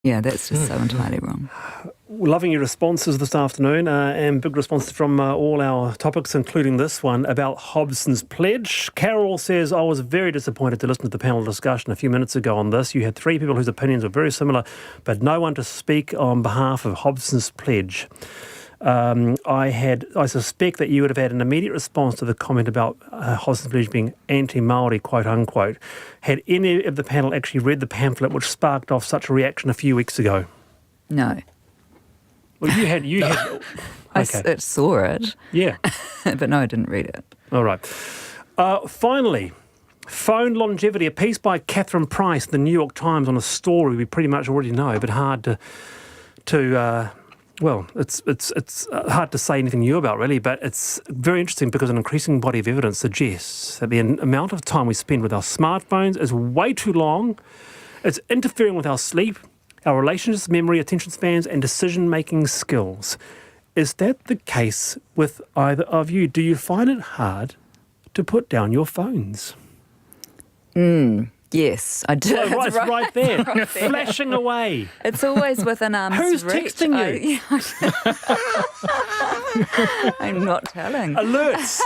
Yeah, that's just so entirely wrong. Loving your responses this afternoon, and big responses from all our topics, including this one about Hobson's pledge. Carol says, I was very disappointed to listen to the panel discussion a few minutes ago on this. You had three people whose opinions were very similar, but no one to speak on behalf of Hobson's pledge. I suspect that you would have had an immediate response to the comment about Hobson's pledge being anti-Māori, quote unquote. Had any of the panel actually read the pamphlet which sparked off such a reaction a few weeks ago? No. Well, you had. Okay. I saw it. Yeah. But no, I didn't read it. All right. Finally, phone longevity, a piece by Catherine Price, the New York Times, on a story we pretty much already know, but hard it's hard to say anything new about, really, but it's very interesting because an increasing body of evidence suggests that the amount of time we spend with our smartphones is way too long. It's interfering with our sleep, our relationships, memory, attention spans, and decision-making skills. Is that the case with either of you? Do you find it hard to put down your phones? Yes, I do. Oh, it's right there, flashing away. It's always within arm's Who's reach. texting you? I'm not telling. Alerts.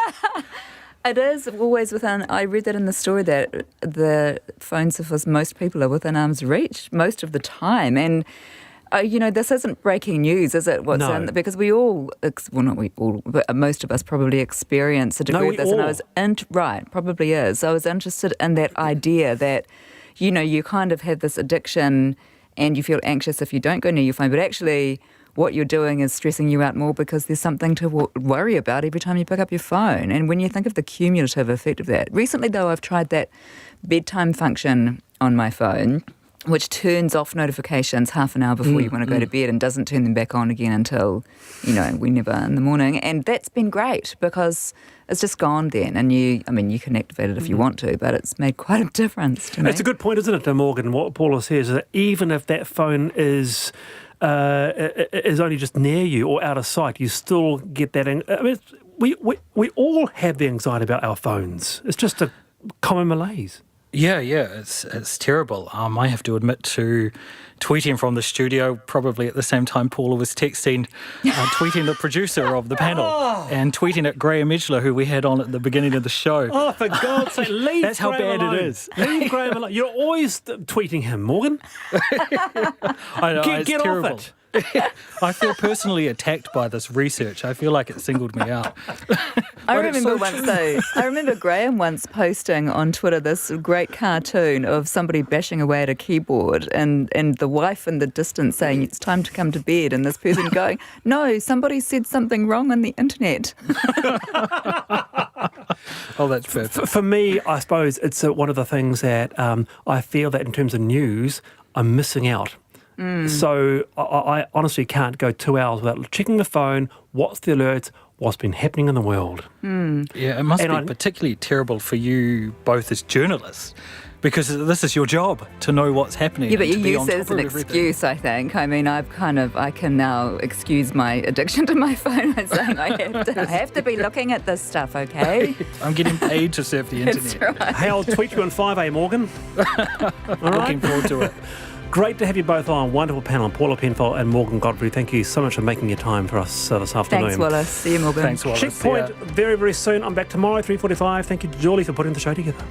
It is always within. I read that in the story that the phones of most people are within arm's reach most of the time, and this isn't breaking news, is it? No. Because we all, not we all, but most of us probably experience a degree of this. All. And I was right, probably is. I was interested in that idea that, you kind of have this addiction, and you feel anxious if you don't go near your phone, but actually, what you're doing is stressing you out more because there's something to worry about every time you pick up your phone. And when you think of the cumulative effect of that, recently though, I've tried that bedtime function on my phone, which turns off notifications half an hour before you want to go to bed and doesn't turn them back on again until, whenever in the morning. And that's been great because it's just gone then. And you can activate it if you want to, but it's made quite a difference to me. It's a good point, isn't it, Morgan? What Paula says is that even if that phone is only just near you or out of sight, you still get that. We all have the anxiety about our phones. It's just a common malaise. Yeah, it's terrible. I have to admit to tweeting from the studio, probably at the same time Paula was texting, tweeting the producer of the panel and tweeting at Graham Edgler, who we had on at the beginning of the show. Oh, for God's sake, leave That's Graham how bad alone. it is. Leave Graham alone. You're always tweeting him, Morgan. I know, Get terrible. off it. I feel personally attacked by this research. I feel like it singled me out. I remember Graham once posting on Twitter this great cartoon of somebody bashing away at a keyboard and the wife in the distance saying it's time to come to bed, and this person going, no, somebody said something wrong on the internet. Oh, that's perfect. For me, I suppose it's one of the things that I feel that in terms of news, I'm missing out. So I honestly can't go 2 hours without checking the phone, what's the alerts, what's been happening in the world. Yeah, it must be particularly terrible for you both as journalists, because this is your job to know what's happening. Yeah, but you use it it as an excuse, I think. I mean, I can now excuse my addiction to my phone by saying I have to be looking at this stuff, okay? I'm getting paid to surf the internet. That's right. Hey, I'll tweet you on 5A, Morgan. All right? Looking forward to it. Great to have you both on. Wonderful panel. Paula Penfold and Morgan Godfrey. Thank you so much for making your time for us this afternoon. Thanks, Wallace. See you, Morgan. Thanks, Wallace. Checkpoint very, very soon. I'm back tomorrow, 3:45. Thank you, Julie, for putting the show together.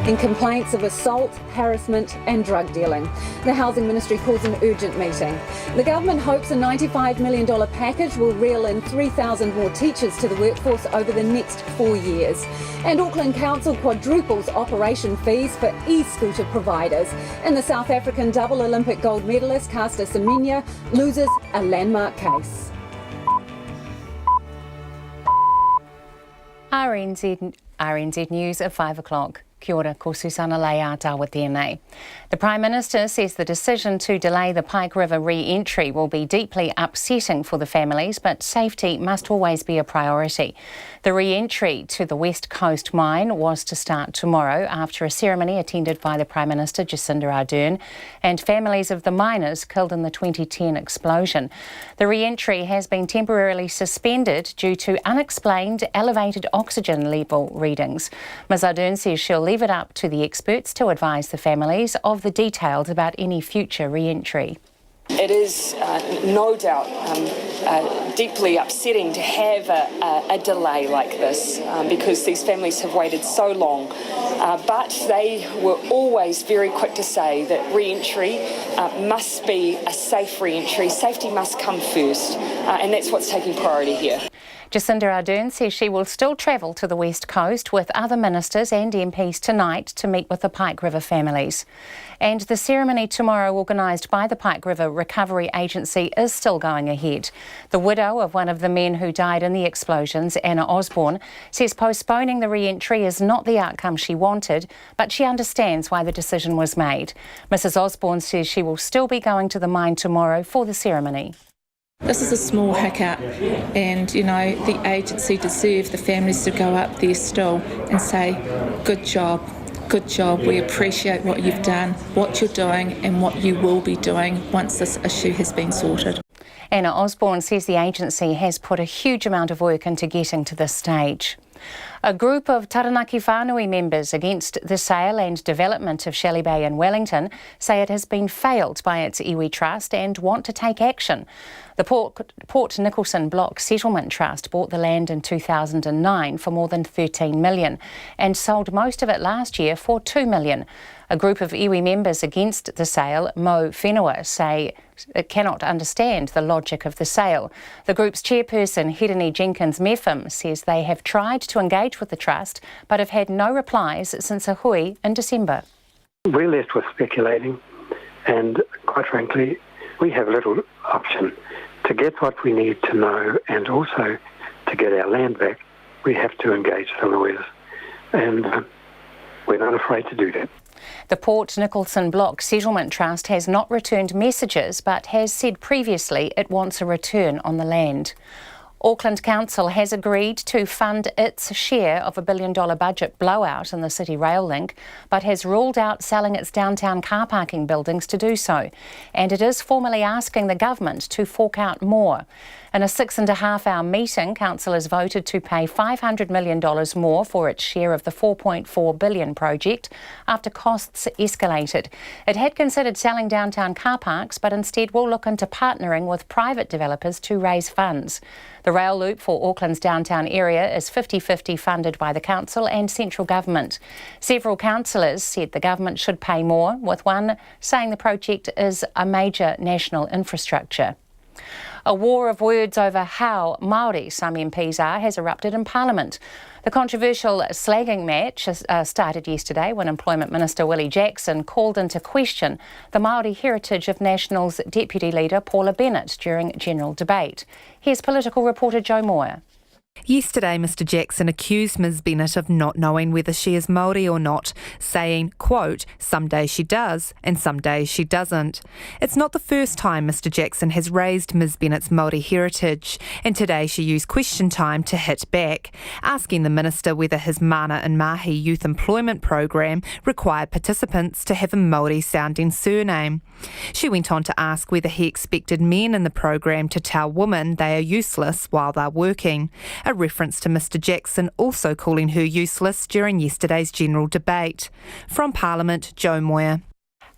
in complaints of assault, harassment and drug dealing. The Housing Ministry calls an urgent meeting. The government hopes a $95 million package will reel in 3,000 more teachers to the workforce over the next 4 years. And Auckland Council quadruples operation fees for e-scooter providers. And the South African double Olympic gold medalist Caster Semenya loses a landmark case. RNZ News at 5 o'clock. Kia ora, ko Susana Leata with DNA. The Prime Minister says the decision to delay the Pike River re-entry will be deeply upsetting for the families, but safety must always be a priority. The re-entry to the West Coast mine was to start tomorrow after a ceremony attended by the Prime Minister Jacinda Ardern and families of the miners killed in the 2010 explosion. The re-entry has been temporarily suspended due to unexplained elevated oxygen level readings. Ms Ardern says she'll leave it up to the experts to advise the families of the details about any future re-entry. It is no doubt deeply upsetting to have a delay like this because these families have waited so long. But they were always very quick to say that re-entry must be a safe re-entry. Safety must come first, and that's what's taking priority here. Jacinda Ardern says she will still travel to the West Coast with other ministers and MPs tonight to meet with the Pike River families. And the ceremony tomorrow, organised by the Pike River Recovery Agency, is still going ahead. The widow of one of the men who died in the explosions, Anna Osborne, says postponing the re-entry is not the outcome she wanted, but she understands why the decision was made. Mrs Osborne says she will still be going to the mine tomorrow for the ceremony. This is a small hiccup and, the agency deserve the families to go up there still and say, good job, we appreciate what you've done, what you're doing and what you will be doing once this issue has been sorted. Anna Osborne says the agency has put a huge amount of work into getting to this stage. A group of Taranaki whānui members against the sale and development of Shelley Bay in Wellington say it has been failed by its iwi trust and want to take action. The Port Nicholson Block Settlement Trust bought the land in 2009 for more than $13 million and sold most of it last year for $2 million. A group of iwi members against the sale, Mo Whenua, say it cannot understand the logic of the sale. The group's chairperson, Hirini Jenkins-Meffam, says they have tried to engage with the trust but have had no replies since a hui in December. We're left with speculating and, quite frankly, we have little option. To get what we need to know and also to get our land back, we have to engage the lawyers, and we're not afraid to do that. The Port Nicholson Block Settlement Trust has not returned messages but has said previously it wants a return on the land. Auckland Council has agreed to fund its share of $1 billion budget blowout in the city rail link, but has ruled out selling its downtown car parking buildings to do so. And it is formally asking the government to fork out more. In a 6.5-hour meeting, councillors voted to pay $500 million more for its share of the $4.4 billion project after costs escalated. It had considered selling downtown car parks, but instead will look into partnering with private developers to raise funds. The rail loop for Auckland's downtown area is 50-50 funded by the council and central government. Several councillors said the government should pay more, with one saying the project is a major national infrastructure. A war of words over how Māori some MPs are has erupted in Parliament. The controversial slagging match started yesterday when Employment Minister Willie Jackson called into question the Māori heritage of National's Deputy Leader Paula Bennett during general debate. Here's political reporter Joe Moore. Yesterday, Mr Jackson accused Ms Bennett of not knowing whether she is Māori or not, saying, quote, some days she does and some days she doesn't. It's not the first time Mr Jackson has raised Ms Bennett's Māori heritage, and today she used question time to hit back, asking the minister whether his Mana and Mahi youth employment program required participants to have a Māori-sounding surname. She went on to ask whether he expected men in the program to tell women they are useless while they're working, a reference to Mr Jackson also calling her useless during yesterday's general debate. From Parliament, Joe Moyer.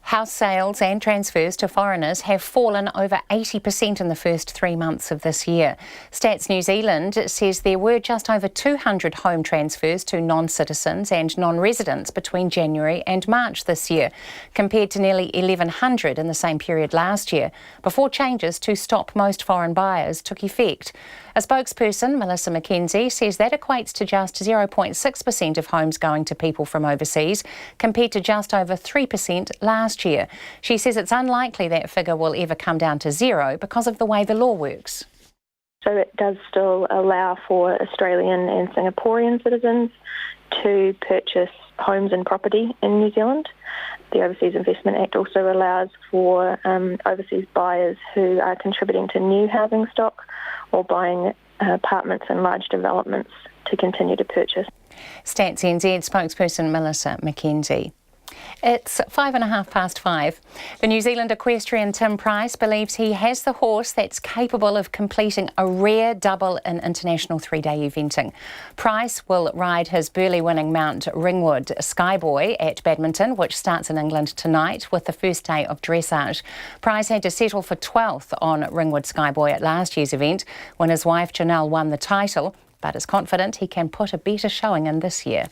House sales and transfers to foreigners have fallen over 80% in the first 3 months of this year. Stats New Zealand says there were just over 200 home transfers to non-citizens and non-residents between January and March this year, compared to nearly 1,100 in the same period last year, before changes to stop most foreign buyers took effect. A spokesperson, Melissa McKenzie, says that equates to just 0.6% of homes going to people from overseas, compared to just over 3% last year. She says it's unlikely that figure will ever come down to zero because of the way the law works. So it does still allow for Australian and Singaporean citizens to purchase homes and property in New Zealand. The Overseas Investment Act also allows for overseas buyers who are contributing to new housing stock or buying apartments in large developments to continue to purchase. Stats NZ spokesperson Melissa McKenzie. It's 5:05. The New Zealand equestrian Tim Price believes he has the horse that's capable of completing a rare double in international three-day eventing. Price will ride his Burghley-winning Mount Ringwood Skyboy at Badminton, which starts in England tonight with the first day of dressage. Price had to settle for 12th on Ringwood Skyboy at last year's event when his wife Janelle won the title, but is confident he can put a better showing in this year.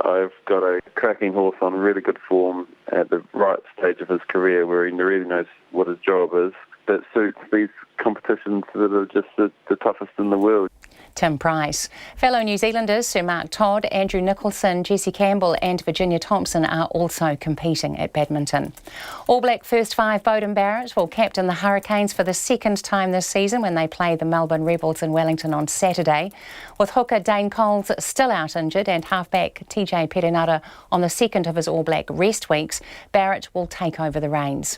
I've got a cracking horse on really good form at the right stage of his career where he really knows what his job is. That suits these competitions that are just the toughest in the world. Tim Price. Fellow New Zealanders Sir Marc Todd, Andrew Nicholson, Jessie Campbell and Virginia Thompson are also competing at badminton. All Black first five Beauden Barrett will captain the Hurricanes for the second time this season when they play the Melbourne Rebels in Wellington on Saturday. With hooker Dane Coles still out injured and halfback TJ Perenara on the second of his All Black rest weeks, Barrett will take over the reins.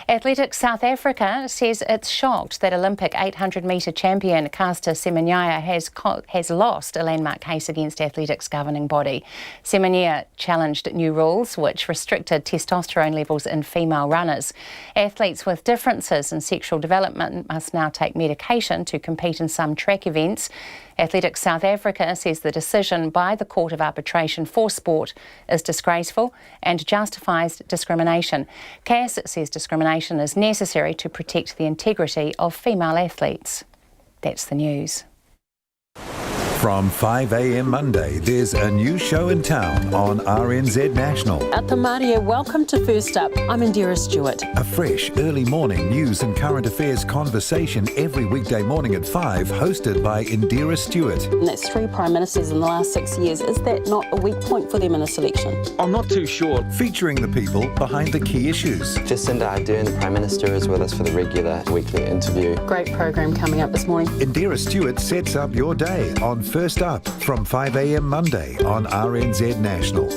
Athletics South Africa says it's shocked that Olympic 800-metre champion Caster Semenya has lost a landmark case against athletics governing body. Semenya challenged new rules which restricted testosterone levels in female runners. Athletes with differences in sexual development must now take medication to compete in some track events. Athletics South Africa says the decision by the Court of Arbitration for Sport is disgraceful and justifies discrimination. CAS says discrimination is necessary to protect the integrity of female athletes. That's the news. From 5 a.m. Monday, there's a new show in town on RNZ National. At the Maria, welcome to First Up. I'm Indira Stewart. A fresh early morning news and current affairs conversation every weekday morning at 5, hosted by Indira Stewart. And that's 3 Prime Ministers in the last 6 years. Is that not a weak point for them in a selection? I'm not too sure. Featuring the people behind the key issues. Jacinda Ardern, the Prime Minister, is with us for the regular weekly interview. Great program coming up this morning. Indira Stewart sets up your day on First Up from 5 a.m. Monday on RNZ National.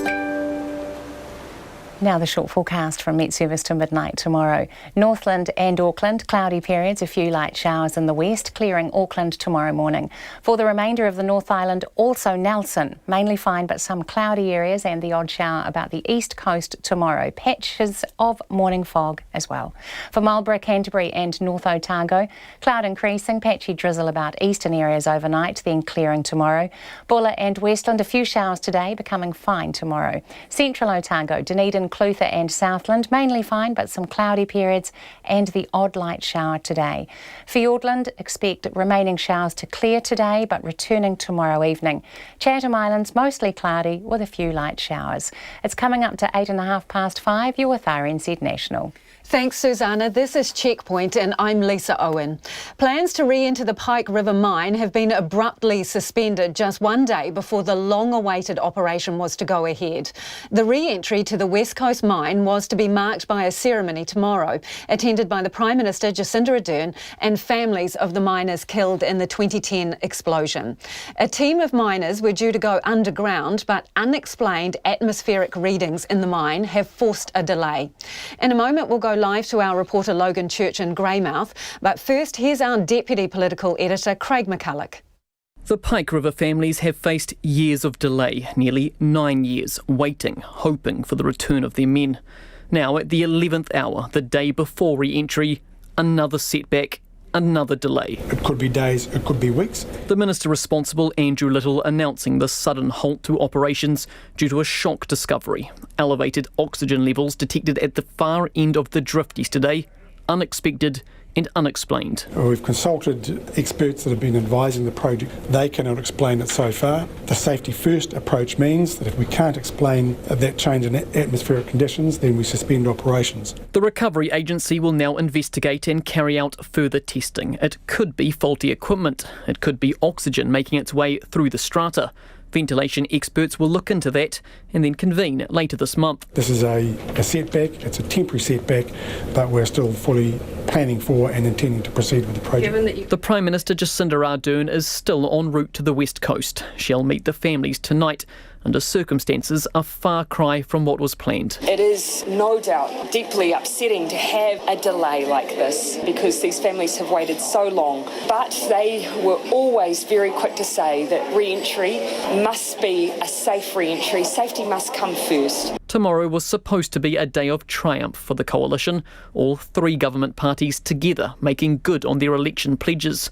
Now the short forecast from Met Service to midnight tomorrow. Northland and Auckland, cloudy periods, a few light showers in the west, clearing Auckland tomorrow morning. For the remainder of the North Island, also Nelson, mainly fine but some cloudy areas and the odd shower about the east coast tomorrow. Patches of morning fog as well. For Marlborough, Canterbury and North Otago, cloud increasing, patchy drizzle about eastern areas overnight, then clearing tomorrow. Bulla and Westland, a few showers today, becoming fine tomorrow. Central Otago, Dunedin, Clutha and Southland, mainly fine but some cloudy periods and the odd light shower today. Fiordland, expect remaining showers to clear today but returning tomorrow evening. Chatham Islands, mostly cloudy with a few light showers. It's coming up to 5:08. You're with RNZ National. Thanks, Susanna. This is Checkpoint and I'm Lisa Owen. Plans to re-enter the Pike River mine have been abruptly suspended just one day before the long-awaited operation was to go ahead. The re-entry to the West Coast mine was to be marked by a ceremony tomorrow, attended by the Prime Minister Jacinda Ardern and families of the miners killed in the 2010 explosion. A team of miners were due to go underground, but unexplained atmospheric readings in the mine have forced a delay. In a moment, we'll go live to our reporter Logan Church in Greymouth, but first here's our Deputy Political Editor Craig McCulloch. The Pike River families have faced years of delay, nearly 9 years, waiting, hoping for the return of their men. Now, at the 11th hour, the day before re-entry, another setback, another delay. It could be days, it could be weeks. The Minister responsible, Andrew Little, announcing the sudden halt to operations due to a shock discovery. Elevated oxygen levels detected at the far end of the drift yesterday, unexpected and unexplained. We've consulted experts that have been advising the project. They cannot explain it so far. The safety first approach means that if we can't explain that change in atmospheric conditions, then we suspend operations. The Recovery Agency will now investigate and carry out further testing. It could be faulty equipment. It could be oxygen making its way through the strata. Ventilation experts will look into that and then convene later this month. This is a setback, it's a temporary setback, but we're still fully planning for and intending to proceed with the project. The Prime Minister Jacinda Ardern is still en route to the West Coast. She'll meet the families tonight under circumstances a far cry from what was planned. It is no doubt deeply upsetting to have a delay like this because these families have waited so long, but they were always very quick to say that re-entry must be a safe re-entry. Safety must come first. Tomorrow was supposed to be a day of triumph for the coalition, all three government parties together making good on their election pledges.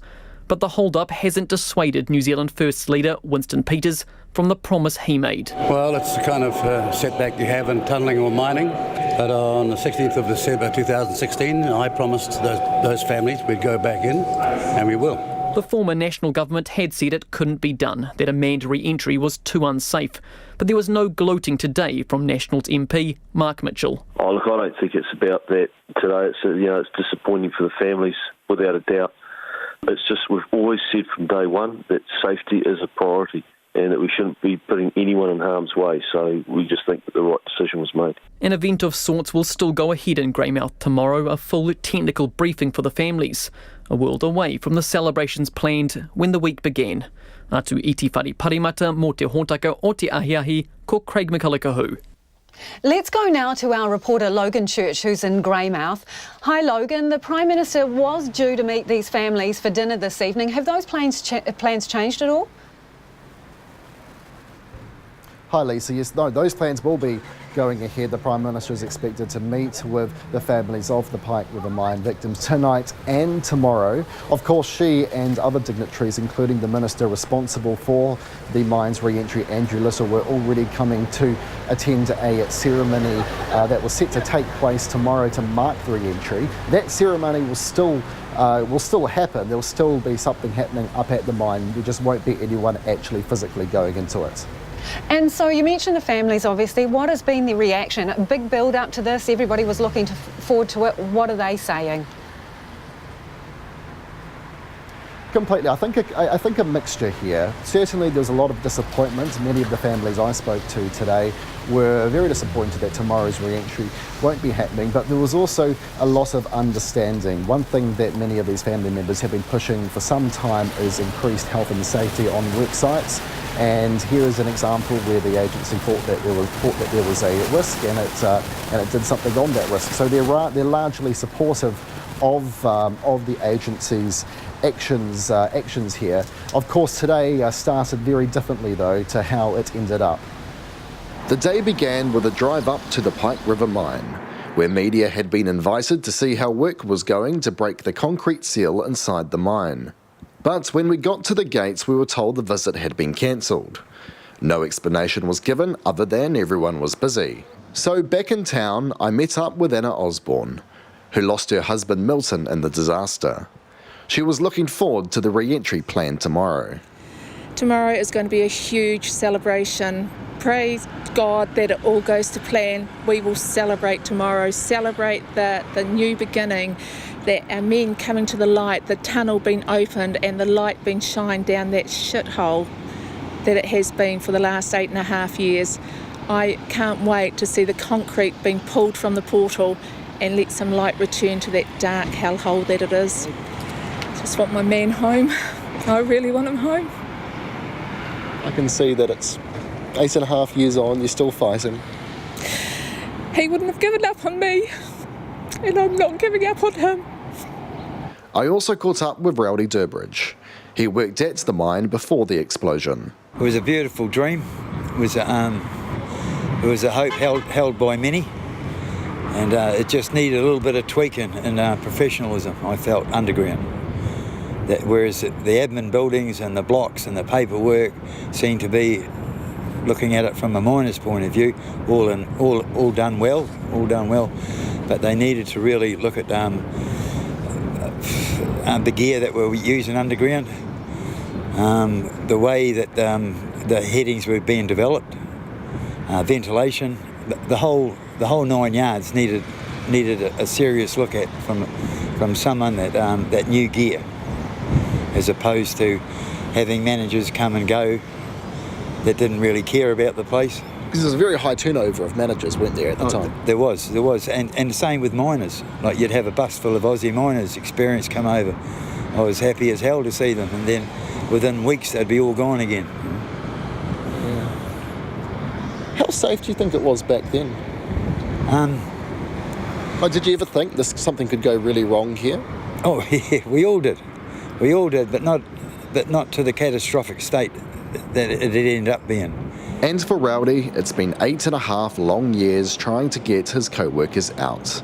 But the hold-up hasn't dissuaded New Zealand First Leader Winston Peters from the promise he made. Well, it's the kind of setback you have in tunnelling or mining. But on the 16th of December 2016, I promised those families we'd go back in, and we will. The former National Government had said it couldn't be done, that a manned re-entry was too unsafe. But there was no gloating today from Nationals MP Marc Mitchell. Oh, look, I don't think it's about that today. It's disappointing for the families, without a doubt. It's just we've always said from day one that safety is a priority and that we shouldn't be putting anyone in harm's way. So we just think that the right decision was made. An event of sorts will still go ahead in Greymouth tomorrow, a full technical briefing for the families, a world away from the celebrations planned when the week began. Atu iti whare parimata mō te hōtaka o te ahiahi, ko Craig McCulloch. Let's go now to our reporter Logan Church, who's in Greymouth. Hi Logan, the Prime Minister was due to meet these families for dinner this evening. Have those plans changed at all? Hi Lisa, yes, no, those plans will be going ahead. The Prime Minister is expected to meet with the families of the Pike River mine victims tonight and tomorrow. Of course, she and other dignitaries, including the Minister responsible for the mine's re-entry, Andrew Little, were already coming to attend a ceremony that was set to take place tomorrow to mark the re-entry. That ceremony will still happen. There will still be something happening up at the mine. There just won't be anyone actually physically going into it. And so you mentioned the families, obviously. What has been the reaction? A big build up to this, everybody was looking forward to it. What are they saying? Completely. I think a mixture here. Certainly there's a lot of disappointment. Many of the families I spoke to today were very disappointed that tomorrow's re-entry won't be happening, but there was also a lot of understanding. One thing that many of these family members have been pushing for some time is increased health and safety on work sites, and here is an example where the agency thought that there was a risk, and it did something on that risk. So they're largely supportive of the agency's actions here. Of course, today started very differently though to how it ended up. The day began with a drive up to the Pike River mine, where media had been invited to see how work was going to break the concrete seal inside the mine. But when we got to the gates, we were told the visit had been cancelled. No explanation was given other than everyone was busy. So back in town, I met up with Anna Osborne, who lost her husband Milton in the disaster. She was looking forward to the re-entry plan tomorrow. Tomorrow is going to be a huge celebration. Praise God that it all goes to plan. We will celebrate tomorrow, celebrate the new beginning, that our men coming to the light, the tunnel being opened and the light being shined down that shithole that it has been for the last 8.5 years. I can't wait to see the concrete being pulled from the portal and let some light return to that dark hellhole that it is. Just want my man home. I really want him home. I can see that it's 8.5 years on, you're still fighting. He wouldn't have given up on me, and I'm not giving up on him. I also caught up with Rowdy Durbridge. He worked at the mine before the explosion. It was a beautiful dream. It was a hope held by many, and it just needed a little bit of tweaking and professionalism, I felt, underground. That whereas the admin buildings and the blocks and the paperwork seemed to be, looking at it from a miner's point of view, all done well, but they needed to really look at the gear that we're using underground, the way that the headings were being developed, ventilation, the whole 9 yards needed a serious look at from someone that knew gear, as opposed to having managers come and go that didn't really care about the place. Because there was a very high turnover of managers, weren't there, at the time? There was. And the same with miners. Like, you'd have a bus full of Aussie miners, experience, come over. I was happy as hell to see them, and then within weeks they'd be all gone again. Yeah. How safe do you think it was back then? Did you ever think something could go really wrong here? Oh yeah, we all did, but not to the catastrophic state that it ended up being. And for Rowdy, it's been 8.5 long years trying to get his co-workers out.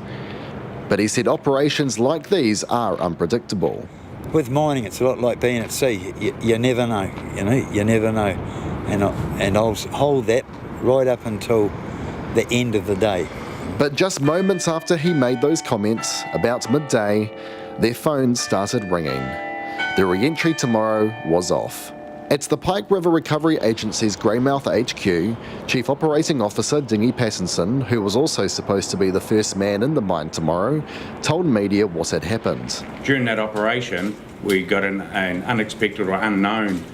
But he said operations like these are unpredictable. With mining, it's a lot like being at sea. You never know, you never know. And I'll hold that right up until the end of the day. But just moments after he made those comments, about midday, their phones started ringing. The re-entry tomorrow was off. At the Pike River Recovery Agency's Greymouth HQ, Chief Operating Officer Dingy Pattinson, who was also supposed to be the first man in the mine tomorrow, told media what had happened. During that operation, we got an unexpected or unknown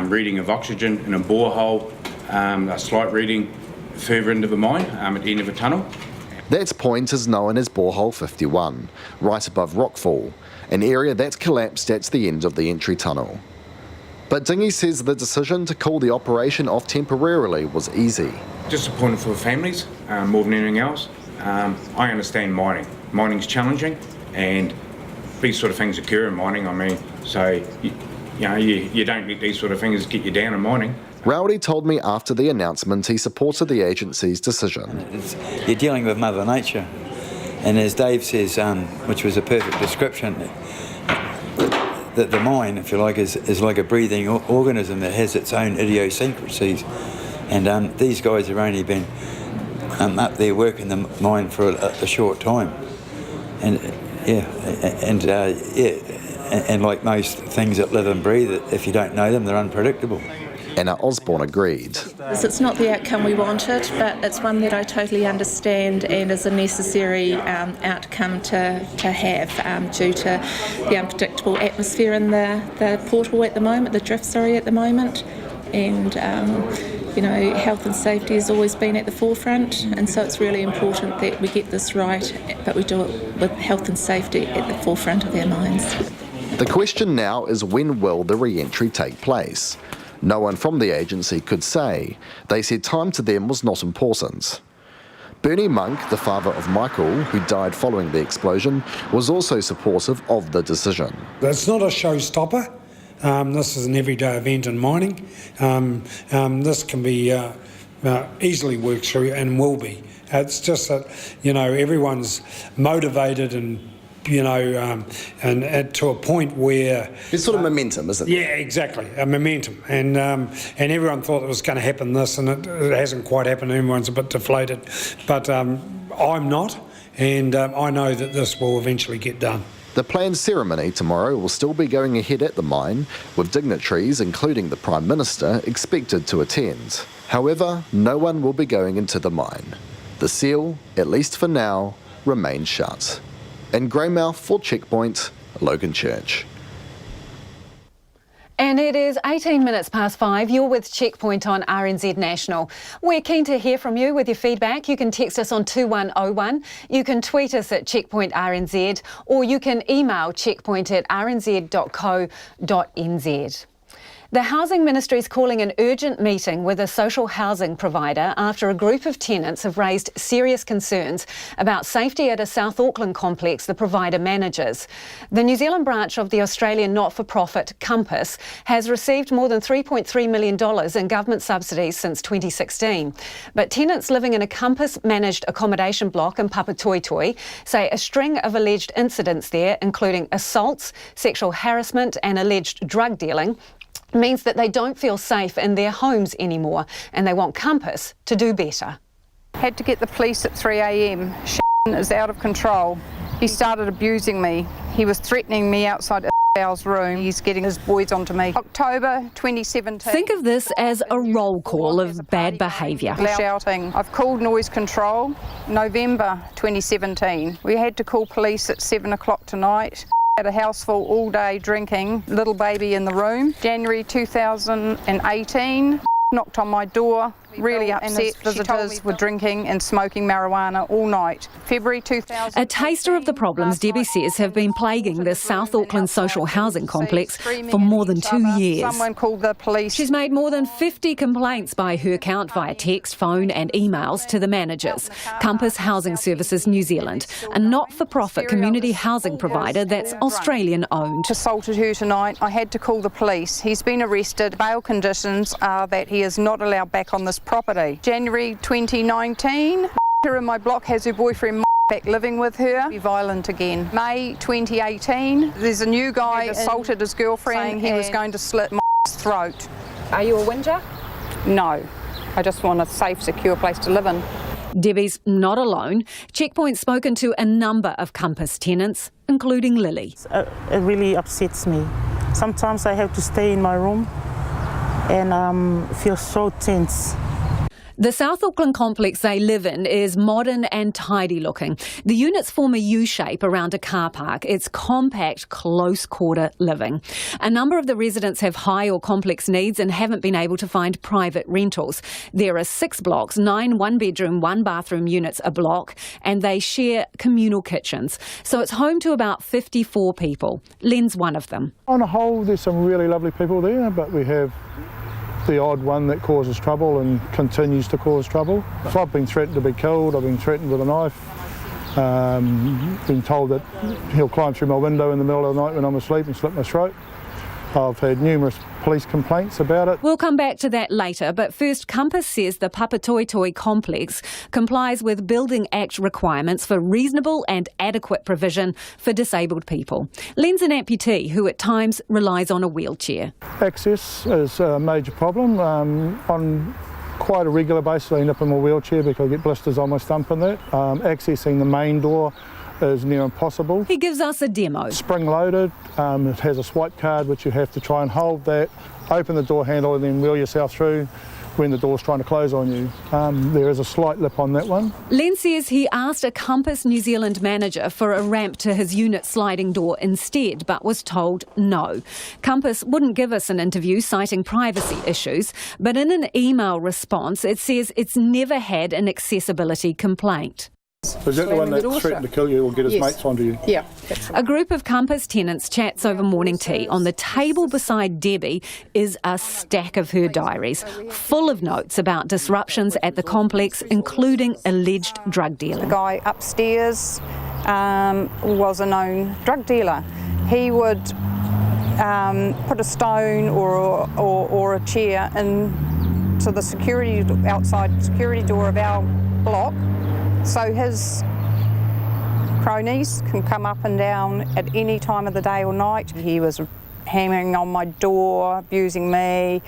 reading of oxygen in a borehole, a slight reading further into the mine at the end of a tunnel. That point is known as Borehole 51, right above rockfall, an area that collapsed at the end of the entry tunnel. But Dingy says the decision to call the operation off temporarily was easy. Disappointed for the families, more than anything else. I understand mining. Mining's challenging, and these sort of things occur in mining. So you don't let these sort of things get you down in mining. Rowdy told me after the announcement he supported the agency's decision. You're dealing with Mother Nature, and as Dave says, which was a perfect description, that the mine, if you like, is like a breathing organism that has its own idiosyncrasies. And these guys have only been up there working the mine for a short time. And like most things that live and breathe, if you don't know them, they're unpredictable. Anna Osborne agreed. It's not the outcome we wanted, but it's one that I totally understand and is a necessary outcome to have due to the unpredictable atmosphere in the portal at the moment, the drift, at the moment. And, health and safety has always been at the forefront, and so it's really important that we get this right, but we do it with health and safety at the forefront of our minds. The question now is, when will the re-entry take place? No one from the agency could say. They said time to them was not important. Bernie Monk, the father of Michael, who died following the explosion, was also supportive of the decision. It's not a showstopper. This is an everyday event in mining. This can be easily worked through and will be. It's just that, everyone's motivated and and to a point where it's sort of momentum, isn't it? Yeah, exactly, a momentum, and everyone thought it was going to happen this, and it hasn't quite happened. Everyone's a bit deflated, but I'm not, and I know that this will eventually get done. The planned ceremony tomorrow will still be going ahead at the mine, with dignitaries, including the Prime Minister, expected to attend. However, no one will be going into the mine. The seal, at least for now, remains shut. In Greymouth for Checkpoint, Logan Church. And it is 18 minutes past 5. You're with Checkpoint on RNZ National. We're keen to hear from you with your feedback. You can text us on 2101. You can tweet us at Checkpoint RNZ, or you can email checkpoint@rnz.co.nz. The Housing Ministry is calling an urgent meeting with a social housing provider after a group of tenants have raised serious concerns about safety at a South Auckland complex the provider manages. The New Zealand branch of the Australian not-for-profit Compass has received more than $3.3 million in government subsidies since 2016. But tenants living in a Compass-managed accommodation block in Papatoetoe say a string of alleged incidents there, including assaults, sexual harassment and alleged drug dealing, means that they don't feel safe in their homes anymore, and they want Compass to do better. Had to get the police at 3 a.m. is out of control. He started abusing me. He was threatening me outside our room. He's getting his boys onto me. October 2017. Think of this as a roll call of bad behaviour. Shouting. I've called noise control. November 2017. We had to call police at 7 o'clock tonight. Had a house full all day drinking, little baby in the room. January 2018, knocked on my door, really upset. Visitors were drinking and smoking marijuana all night. February 2000. A taster of the problems Debbie says have been plaguing the South Auckland social housing complex for more than 2 years. Someone called the police. She's made more than 50 complaints by her count via text, phone and emails to the managers. Compass Housing Services New Zealand, a not-for-profit community housing provider that's Australian-owned. Assaulted her tonight. I had to call the police. He's been arrested. Bail conditions are that he is not allowed back on this property. January 2019, her in my block has her boyfriend back living with her. Be violent again. May 2018, there's a new guy assaulted his girlfriend. He was going to slit my throat. Are you a whinger? No, I just want a safe, secure place to live in. Debbie's not alone. Checkpoint's spoken to a number of Compass tenants, including Lily. It really upsets me. Sometimes I have to stay in my room and feel so tense. The South Auckland complex they live in is modern and tidy looking. The units form a U-shape around a car park. It's compact, close-quarter living. A number of the residents have high or complex needs and haven't been able to find private rentals. There are 6 blocks, 9 one-bedroom, 1-bathroom units a block, and they share communal kitchens. So it's home to about 54 people. Len's one of them. On a whole, there's some really lovely people there, but we have the odd one that causes trouble and continues to cause trouble. So I've been threatened to be killed, I've been threatened with a knife, been told that he'll climb through my window in the middle of the night when I'm asleep and slit my throat. I've had numerous police complaints about it. We'll come back to that later, but first, Compass says the Papatoetoe complex complies with Building Act requirements for reasonable and adequate provision for disabled people. Len's an amputee who at times relies on a wheelchair. Access is a major problem. On quite a regular basis I end up in my wheelchair because I get blisters on my stump and that. Accessing the main door is near impossible. He gives us a demo. Spring-loaded, it has a swipe card which you have to try and hold that, open the door handle and then wheel yourself through when the door's trying to close on you. There is a slight lip on that one. Len says he asked a Compass New Zealand manager for a ramp to his unit sliding door instead, but was told no. Compass wouldn't give us an interview citing privacy issues, but in an email response it says it's never had an accessibility complaint. Is that the one that threatened to kill you or get his mates onto you? Yeah. A group of Compass tenants chats over morning tea. On the table beside Debbie is a stack of her diaries, full of notes about disruptions at the complex, including alleged drug dealing. The guy upstairs was a known drug dealer. He would put a stone or a chair into the outside security door of our block, so his cronies can come up and down at any time of the day or night. He was hammering on my door, abusing me,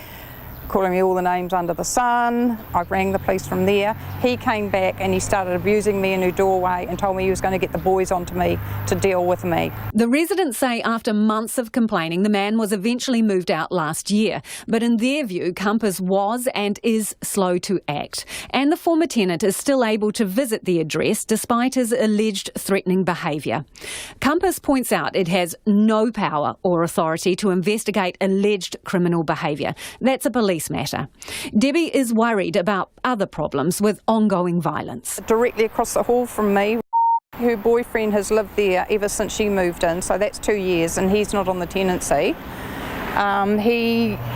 calling me all the names under the sun. I rang the police from there. He came back and he started abusing me in her doorway and told me he was going to get the boys onto me to deal with me. The residents say after months of complaining, the man was eventually moved out last year. But in their view, Compass was and is slow to act. And the former tenant is still able to visit the address despite his alleged threatening behaviour. Compass points out it has no power or authority to investigate alleged criminal behaviour. That's a police matter. Debbie is worried about other problems with ongoing violence. Directly across the hall from me, her boyfriend has lived there ever since she moved in, so that's 2 years, and he's not on the tenancy.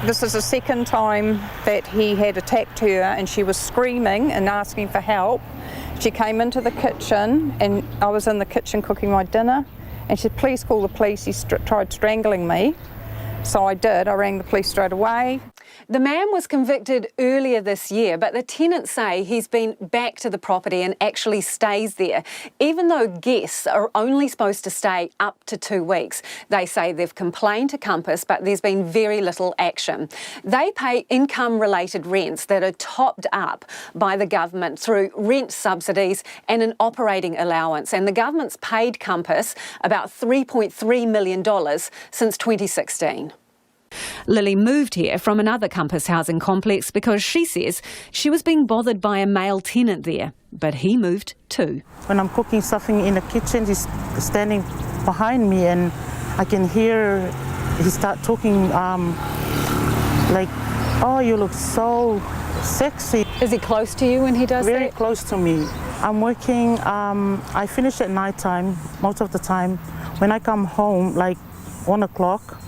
This is the second time that he had attacked her, and she was screaming and asking for help. She came into the kitchen, and I was in the kitchen cooking my dinner, and she said, "Please call the police, he's tried strangling me." So I did. I rang the police straight away. The man was convicted earlier this year, but the tenants say he's been back to the property and actually stays there, even though guests are only supposed to stay up to 2 weeks. They say they've complained to Compass, but there's been very little action. They pay income-related rents that are topped up by the government through rent subsidies and an operating allowance, and the government's paid Compass about $3.3 million since 2016. Lily moved here from another Compass housing complex because she says she was being bothered by a male tenant there, but he moved too. When I'm cooking something in the kitchen, he's standing behind me and I can hear he start talking like "Oh, you look so sexy." Is he close to you when he does Very that? close to me. I'm working, I finish at night time most of the time. When I come home, like 1 o'clock,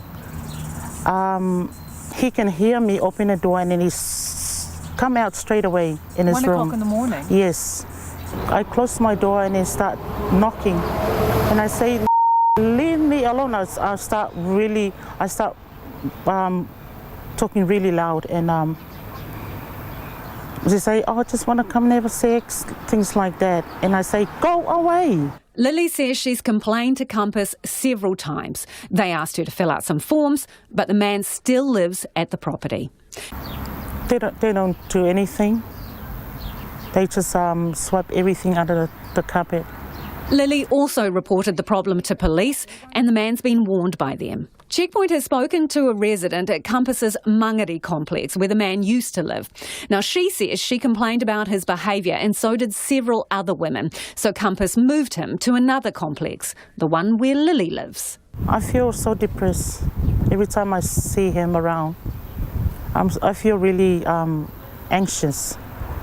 he can hear me open the door and then he's come out straight away in his 1 room. o'clock in the morning? Yes. I close my door and then start knocking. And I say, "Leave me alone." I start talking really loud, and they say, "Oh, I just want to come and have sex," things like that. And I say, "Go away." Lily says she's complained to Compass several times. They asked her to fill out some forms, but the man still lives at the property. They don't do anything. They just swipe everything under the carpet. Lily also reported the problem to police, and the man's been warned by them. Checkpoint has spoken to a resident at Compass's Mangere complex, where the man used to live. Now, she says she complained about his behaviour, and so did several other women. So Compass moved him to another complex, the one where Lily lives. I feel so depressed every time I see him around. I feel really anxious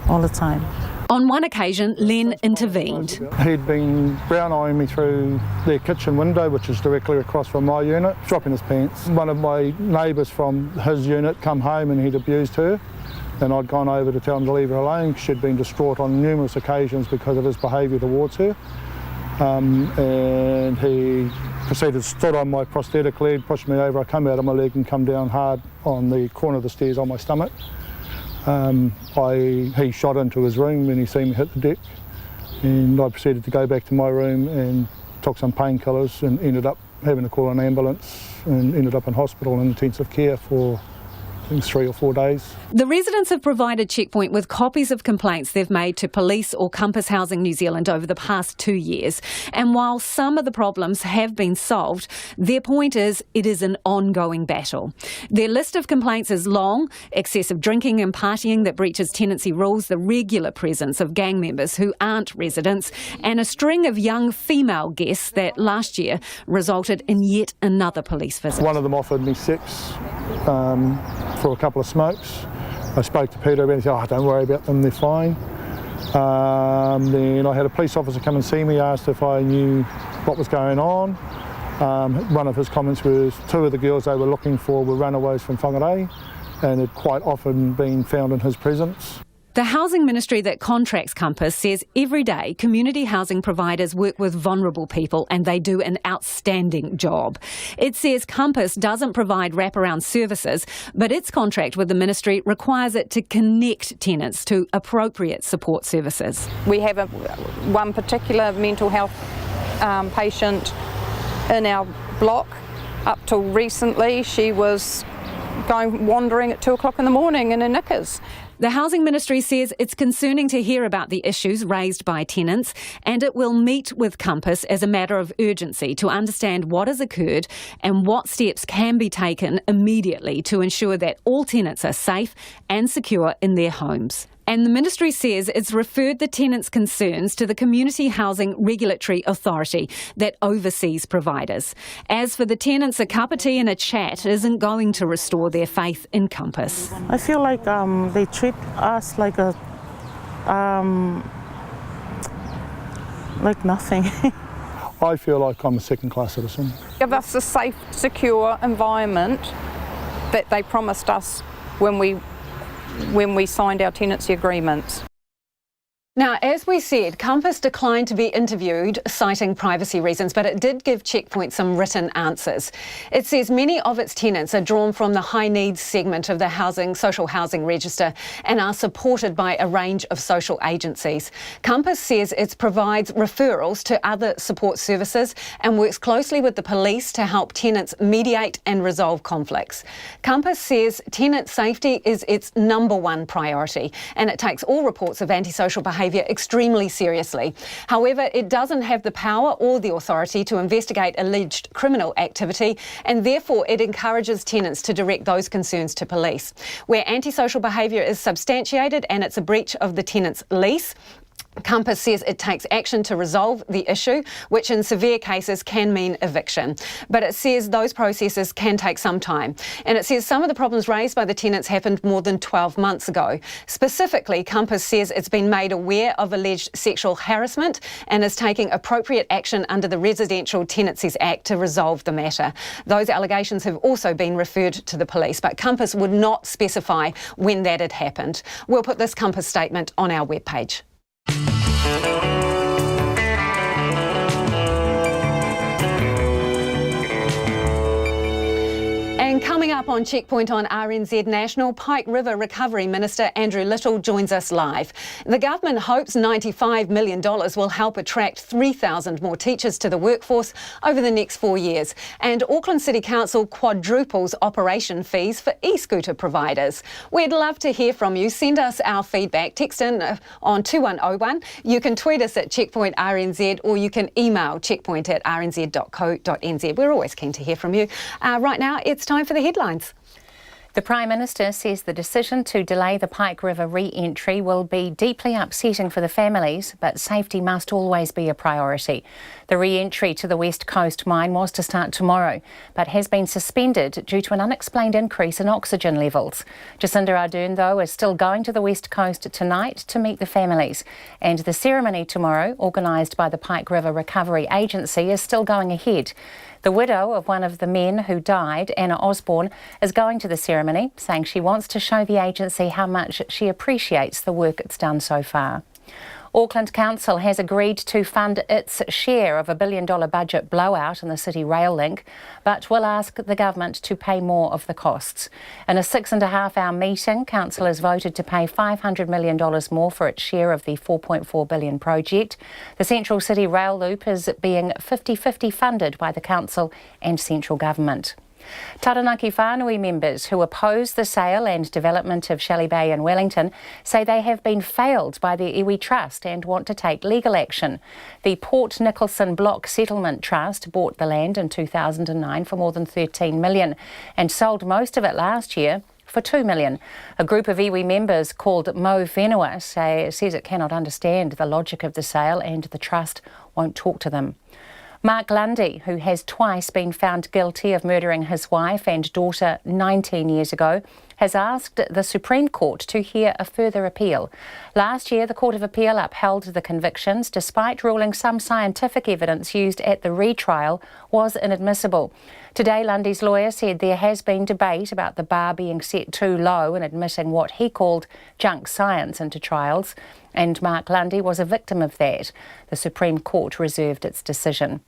all the time. On one occasion, Len intervened. He'd been brown-eyeing me through their kitchen window, which is directly across from my unit, dropping his pants. One of my neighbours from his unit come home and he'd abused her, and I'd gone over to tell him to leave her alone. She'd been distraught on numerous occasions because of his behaviour towards her. And he proceeded to stood on my prosthetic leg, pushed me over. I come out of my leg and come down hard on the corner of the stairs on my stomach. He shot into his room when he seen me hit the deck, and I proceeded to go back to my room and took some painkillers and ended up having to call an ambulance and ended up in hospital in intensive care for I think 3 or 4 days. The residents have provided Checkpoint with copies of complaints they've made to police or Compass Housing New Zealand over the past 2 years. And while some of the problems have been solved, their point is it is an ongoing battle. Their list of complaints is long: excessive drinking and partying that breaches tenancy rules, the regular presence of gang members who aren't residents, and a string of young female guests that last year resulted in yet another police visit. One of them offered me sex for a couple of smokes. I spoke to Peter about it. He said, "Oh, don't worry about them, they're fine." Then I had a police officer come and see me, asked if I knew what was going on. One of his comments was 2 of the girls they were looking for were runaways from Whangarei and had quite often been found in his presence. The housing ministry that contracts Compass says every day community housing providers work with vulnerable people and they do an outstanding job. It says Compass doesn't provide wraparound services, but its contract with the ministry requires it to connect tenants to appropriate support services. We have one particular mental health patient in our block. Up till recently, she was going wandering at 2 o'clock in the morning in her knickers. The Housing Ministry says it's concerning to hear about the issues raised by tenants, and it will meet with Compass as a matter of urgency to understand what has occurred and what steps can be taken immediately to ensure that all tenants are safe and secure in their homes. And the ministry says it's referred the tenants' concerns to the Community Housing Regulatory Authority that oversees providers. As for the tenants, a cup of tea and a chat isn't going to restore their faith in Compass. I feel like they treat us like nothing. I feel like I'm a second-class citizen. Give us a safe, secure environment that they promised us when we signed our tenancy agreements. Now, as we said, Compass declined to be interviewed, citing privacy reasons, but it did give Checkpoint some written answers. It says many of its tenants are drawn from the high needs segment of the social housing register and are supported by a range of social agencies. Compass says it provides referrals to other support services and works closely with the police to help tenants mediate and resolve conflicts. Compass says tenant safety is its #1 priority, and it takes all reports of antisocial behaviour extremely seriously. However, it doesn't have the power or the authority to investigate alleged criminal activity, and therefore it encourages tenants to direct those concerns to police. Where antisocial behaviour is substantiated and it's a breach of the tenant's lease, Compass says it takes action to resolve the issue, which in severe cases can mean eviction. But it says those processes can take some time. And it says some of the problems raised by the tenants happened more than 12 months ago. Specifically, Compass says it's been made aware of alleged sexual harassment and is taking appropriate action under the Residential Tenancies Act to resolve the matter. Those allegations have also been referred to the police, but Compass would not specify when that had happened. We'll put this Compass statement on our webpage. And coming up on Checkpoint on RNZ National, Pike River Recovery Minister Andrew Little joins us live. The government hopes $95 million will help attract 3,000 more teachers to the workforce over the next 4 years. And Auckland City Council quadruples operation fees for e-scooter providers. We'd love to hear from you. Send us our feedback. Text in on 2101. You can tweet us at Checkpoint RNZ, or you can email checkpoint@rnz.co.nz. We're always keen to hear from you. Right now, it's time for the headlines. The Prime Minister says the decision to delay the Pike River re-entry will be deeply upsetting for the families, but safety must always be a priority. The re-entry to the West Coast mine was to start tomorrow, but has been suspended due to an unexplained increase in oxygen levels. Jacinda Ardern, though, is still going to the West Coast tonight to meet the families, and the ceremony tomorrow, organised by the Pike River Recovery Agency, is still going ahead. The widow of one of the men who died, Anna Osborne, is going to the ceremony, saying she wants to show the agency how much she appreciates the work it's done so far. Auckland Council has agreed to fund its share of $1 billion budget blowout in the city rail link, but will ask the government to pay more of the costs. In a 6.5-hour meeting, Council has voted to pay $500 million more for its share of the $4.4 billion project. The Central City Rail Loop is being 50-50 funded by the Council and Central Government. Taranaki whānui members who oppose the sale and development of Shelley Bay in Wellington say they have been failed by the iwi Trust and want to take legal action. The Port Nicholson Block Settlement Trust bought the land in 2009 for more than $13 million and sold most of it last year for $2 million. A group of iwi members called Mo Whenua says it cannot understand the logic of the sale and the Trust won't talk to them. Marc Lundy, who has twice been found guilty of murdering his wife and daughter 19 years ago, has asked the Supreme Court to hear a further appeal. Last year, the Court of Appeal upheld the convictions despite ruling some scientific evidence used at the retrial was inadmissible. Today, Lundy's lawyer said there has been debate about the bar being set too low in admitting what he called junk science into trials, and Marc Lundy was a victim of that. The Supreme Court reserved its decision.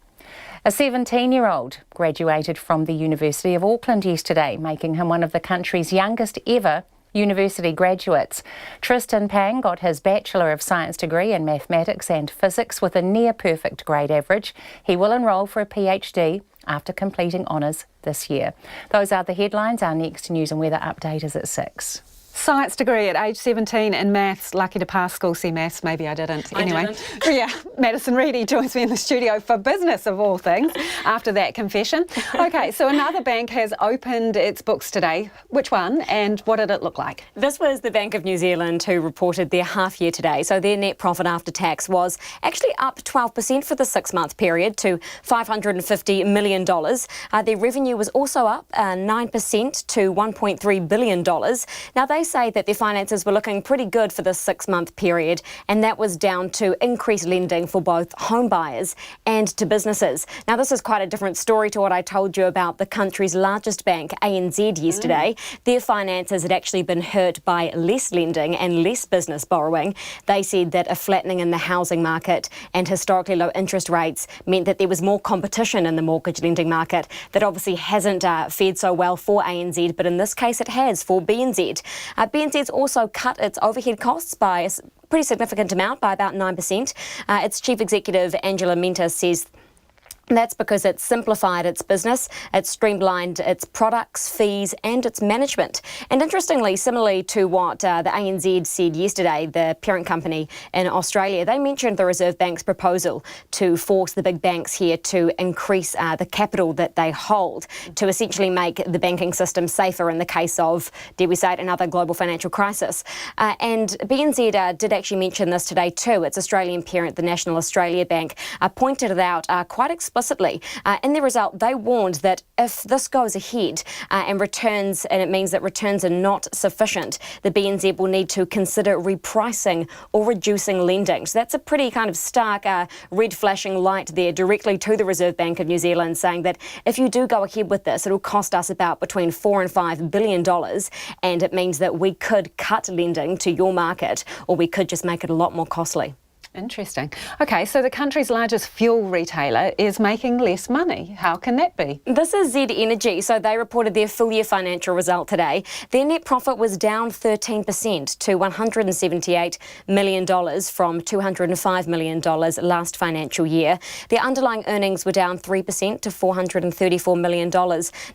A 17-year-old graduated from the University of Auckland yesterday, making him one of the country's youngest ever university graduates. Tristan Pang got his Bachelor of Science degree in Mathematics and Physics with a near-perfect grade average. He will enrol for a PhD after completing honours this year. Those are the headlines. Our next news and weather update is at 6. Science degree at age 17 in maths. Lucky to pass school C maths. Maybe I didn't. Anyway, yeah, Madison Reedy joins me in the studio for business of all things after that confession. Okay, so another bank has opened its books today. Which one and what did it look like? This was the Bank of New Zealand who reported their half year today. So their net profit after tax was actually up 12% for the 6-month period to $550 million. Their revenue was also up 9% to $1.3 billion. Now they say that their finances were looking pretty good for this 6-month period, and that was down to increased lending for both home buyers and to businesses. Now this is quite a different story to what I told you about the country's largest bank, ANZ, yesterday. Their finances had actually been hurt by less lending and less business borrowing. They said that a flattening in the housing market and historically low interest rates meant that there was more competition in the mortgage lending market. That obviously hasn't fared so well for ANZ, but in this case it has for BNZ. BNZ's also cut its overhead costs by a pretty significant amount, by about 9%. Its chief executive, Angela Menta, says And that's because it's simplified its business, it's streamlined its products, fees and its management. And interestingly, similarly to what the ANZ said yesterday, the parent company in Australia, they mentioned the Reserve Bank's proposal to force the big banks here to increase the capital that they hold to essentially make the banking system safer in the case of, dare we say it, another global financial crisis. And BNZ did actually mention this today too. Its Australian parent, the National Australia Bank, pointed it out quite explicitly. In their result, they warned that if this goes ahead and returns, and it means that returns are not sufficient, the BNZ will need to consider repricing or reducing lending. So that's a pretty kind of stark red flashing light there directly to the Reserve Bank of New Zealand, saying that if you do go ahead with this, it'll cost us about between $4 and $5 billion, and it means that we could cut lending to your market, or we could just make it a lot more costly. Interesting. Okay, so the country's largest fuel retailer is making less money. How can that be? This is Z Energy. So they reported their full year financial result today. Their net profit was down 13% to $178 million from $205 million last financial year. Their underlying earnings were down 3% to $434 million.